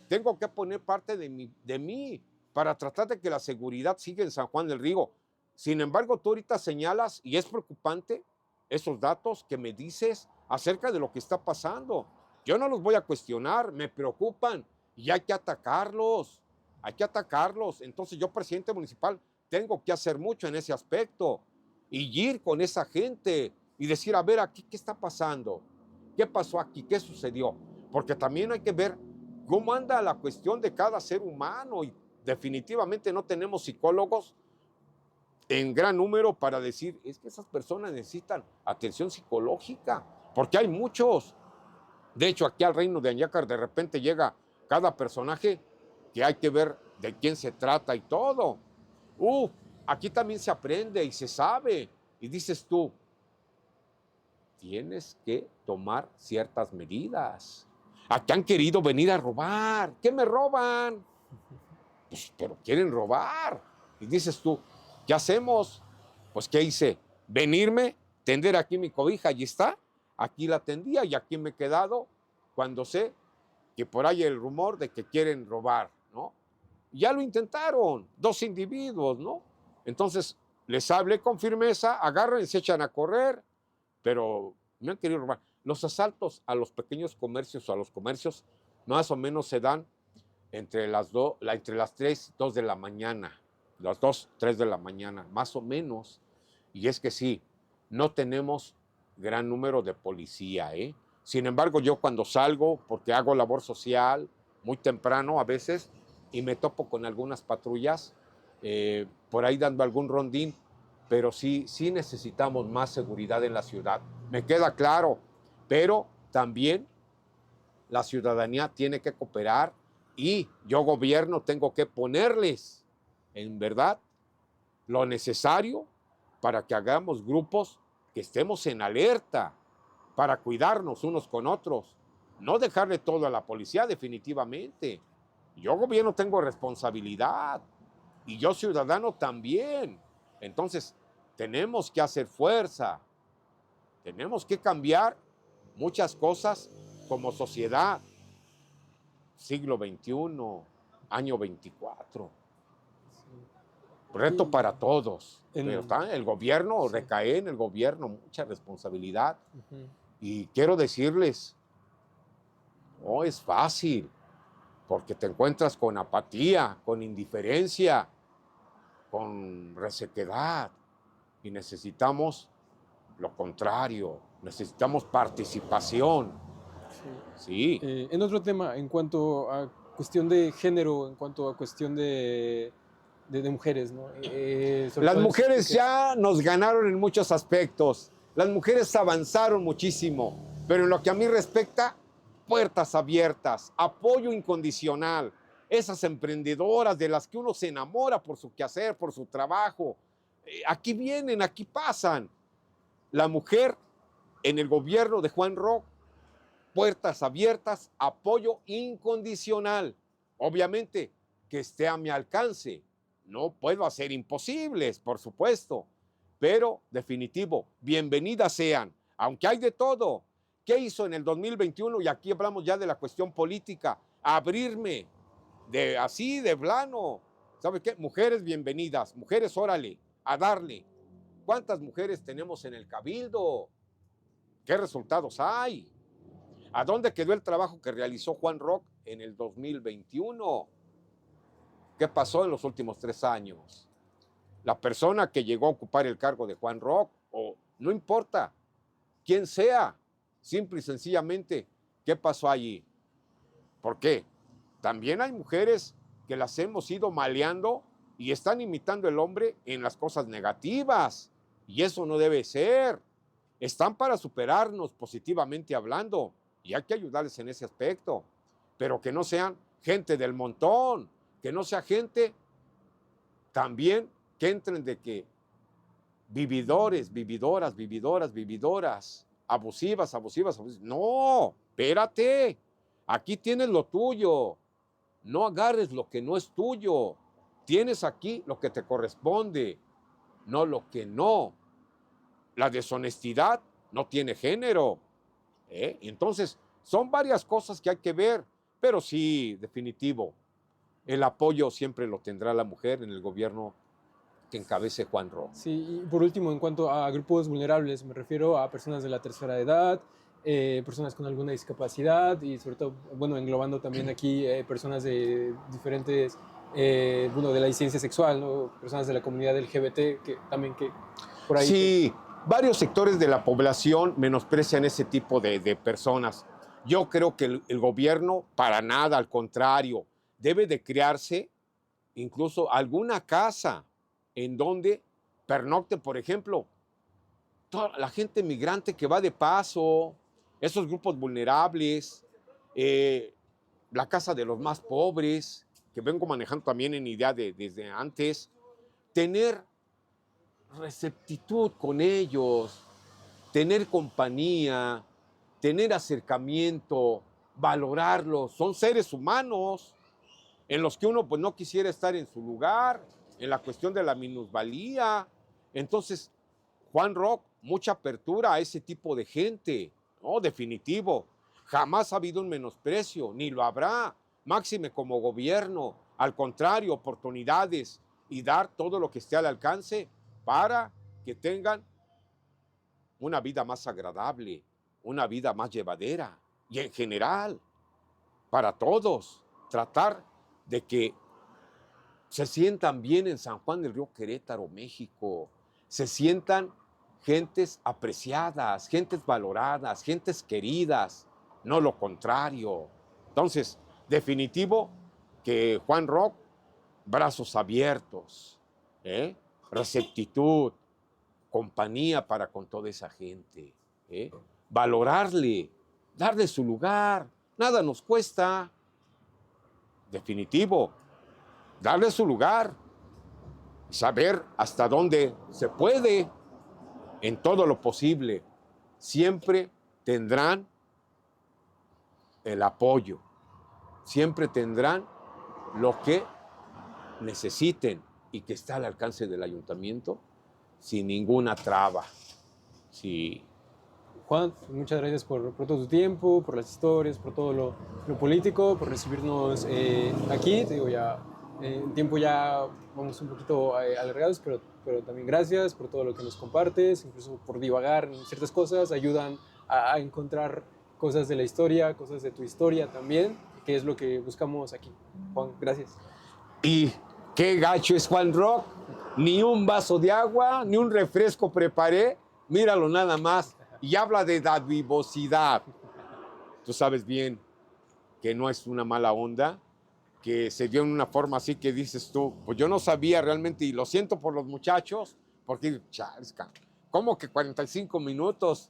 tengo que poner parte de mí para tratar de que la seguridad siga en San Juan del Río. Sin embargo, tú ahorita señalas, y es preocupante, esos datos que me dices acerca de lo que está pasando. Yo no los voy a cuestionar, me preocupan y hay que atacarlos. Hay que atacarlos. Entonces yo, presidente municipal, tengo que hacer mucho en ese aspecto y ir con esa gente y decir, a ver, aquí, ¿qué está pasando? ¿Qué pasó aquí? ¿Qué sucedió? Porque también hay que ver cómo anda la cuestión de cada ser humano y definitivamente no tenemos psicólogos en gran número para decir, es que esas personas necesitan atención psicológica, porque hay muchos. De hecho, aquí al reino de Añácar de repente llega cada personaje que hay que ver de quién se trata y todo. Aquí también se aprende y se sabe. Y dices tú, tienes que tomar ciertas medidas. Aquí han querido venir a robar. ¿Qué me roban? Pues, pero quieren robar. Y dices tú, ¿qué hacemos? Pues, ¿qué hice? Venirme, tender aquí mi cobija, allí está. Aquí la tendía y aquí me he quedado cuando sé que por ahí hay el rumor de que quieren robar, ¿no? Ya lo intentaron, 2 individuos, ¿no? Entonces, les hablé con firmeza, agarran y se echan a correr, pero me han querido robar. Los asaltos a los pequeños comercios o a los comercios más o menos se dan entre las 3 y 2 de la mañana, las 2, 3 de la mañana, más o menos. Y es que sí, no tenemos gran número de policía, ¿eh? Sin embargo, yo cuando salgo, porque hago labor social muy temprano a veces, y me topo con algunas patrullas, por ahí dando algún rondín, pero sí necesitamos más seguridad en la ciudad. Me queda claro, pero también la ciudadanía tiene que cooperar y yo, gobierno, tengo que ponerles, en verdad, lo necesario para que hagamos grupos que estemos en alerta, para cuidarnos unos con otros, no dejarle todo a la policía definitivamente. Yo, gobierno, tengo responsabilidad y yo, ciudadano, también. Entonces, tenemos que hacer fuerza, tenemos que cambiar muchas cosas como sociedad. Siglo XXI, año 24. Reto para todos. Pero el gobierno, recae en el gobierno mucha responsabilidad. Y quiero decirles, no es fácil, porque te encuentras con apatía, con indiferencia, con resequedad. Y necesitamos lo contrario, necesitamos participación. Sí. En otro tema, en cuanto a cuestión de género, en cuanto a cuestión de mujeres, ¿no? Las mujeres ya nos ganaron en muchos aspectos. Las mujeres avanzaron muchísimo, pero en lo que a mí respecta, puertas abiertas, apoyo incondicional. Esas emprendedoras de las que uno se enamora por su quehacer, por su trabajo. Aquí vienen, aquí pasan. La mujer en el gobierno de Juan Roch, puertas abiertas, apoyo incondicional. Obviamente que esté a mi alcance. No puedo hacer imposibles, por supuesto, pero definitivo, bienvenidas sean, aunque hay de todo. ¿Qué hizo en el 2021? Y aquí hablamos ya de la cuestión política, abrirme así de plano. ¿Sabe qué? Mujeres bienvenidas, mujeres órale, a darle. ¿Cuántas mujeres tenemos en el Cabildo? ¿Qué resultados hay? ¿A dónde quedó el trabajo que realizó Juan Roch en el 2021? ¿Qué pasó en los últimos 3 años? La persona que llegó a ocupar el cargo de Juan Roch, o no importa quién sea, simple y sencillamente, ¿qué pasó allí? ¿Por qué? También hay mujeres que las hemos ido maleando y están imitando al hombre en las cosas negativas. Y eso no debe ser. Están para superarnos positivamente hablando y hay que ayudarles en ese aspecto. Pero que no sean gente del montón, que no sea gente también que entren de que vividores, vividoras, abusivas. No, espérate, aquí tienes lo tuyo, no agarres lo que no es tuyo, tienes aquí lo que te corresponde, no lo que no. La deshonestidad no tiene género, ¿eh? Entonces, son varias cosas que hay que ver, pero sí, definitivo, el apoyo siempre lo tendrá la mujer en el gobierno que encabece Juan Roc. Sí, y por último, en cuanto a grupos vulnerables, me refiero a personas de la tercera edad, personas con alguna discapacidad y sobre todo, bueno, englobando también aquí personas de diferentes, bueno, de la disidencia sexual, ¿no? Personas de la comunidad LGBT, que también que por ahí... Sí, varios sectores de la población menosprecian ese tipo de personas. Yo creo que el gobierno, para nada, al contrario, debe de crearse incluso alguna casa en donde pernocte, por ejemplo, toda la gente migrante que va de paso, esos grupos vulnerables, la casa de los más pobres, que vengo manejando también en idea desde antes, tener receptitud con ellos, tener compañía, tener acercamiento, valorarlos. Son seres humanos en los que uno pues no quisiera estar en su lugar, en la cuestión de la minusvalía. Entonces, Juan Roc, mucha apertura a ese tipo de gente, ¿no? Definitivo. Jamás ha habido un menosprecio, ni lo habrá, máxime como gobierno. Al contrario, oportunidades y dar todo lo que esté al alcance para que tengan una vida más agradable, una vida más llevadera y en general, para todos, tratar de que se sientan bien en San Juan del Río Querétaro, México, se sientan gentes apreciadas, gentes valoradas, gentes queridas, no lo contrario. Entonces, definitivo que Juan Roc, brazos abiertos, receptitud, compañía para con toda esa gente, valorarle, darle su lugar, nada nos cuesta, definitivo, darle su lugar, saber hasta dónde se puede, en todo lo posible, siempre tendrán el apoyo, siempre tendrán lo que necesiten y que está al alcance del ayuntamiento sin ninguna traba. Sí. Juan, muchas gracias por todo tu tiempo, por las historias, por todo lo político, por recibirnos aquí. Te digo, ya en tiempo ya vamos un poquito alargados, pero también gracias por todo lo que nos compartes, incluso por divagar en ciertas cosas, ayudan a encontrar cosas de la historia, cosas de tu historia también, que es lo que buscamos aquí. Juan, gracias. Y qué gacho es Juan Roc, ni un vaso de agua, ni un refresco preparé, míralo nada más, y habla de dadivosidad. Tú sabes bien que no es una mala onda, que se dio en una forma así que dices tú, pues yo no sabía realmente, y lo siento por los muchachos, porque, ¿cómo que 45 minutos?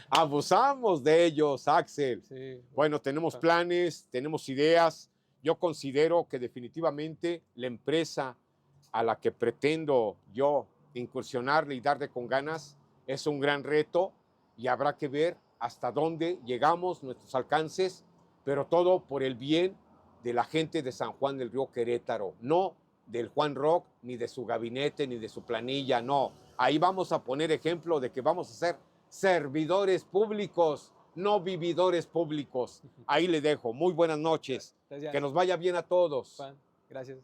Abusamos de ellos, Axel. Sí. Bueno, tenemos planes, tenemos ideas. Yo considero que definitivamente la empresa a la que pretendo yo incursionarle y darle con ganas es un gran reto y habrá que ver hasta dónde llegamos, nuestros alcances, pero todo por el bien de la gente de San Juan del Río Querétaro, no del Juan Roc, ni de su gabinete, ni de su planilla, no. Ahí vamos a poner ejemplo de que vamos a ser servidores públicos, no vividores públicos. Ahí le dejo. Muy buenas noches. Gracias. Que nos vaya bien a todos. Juan, gracias.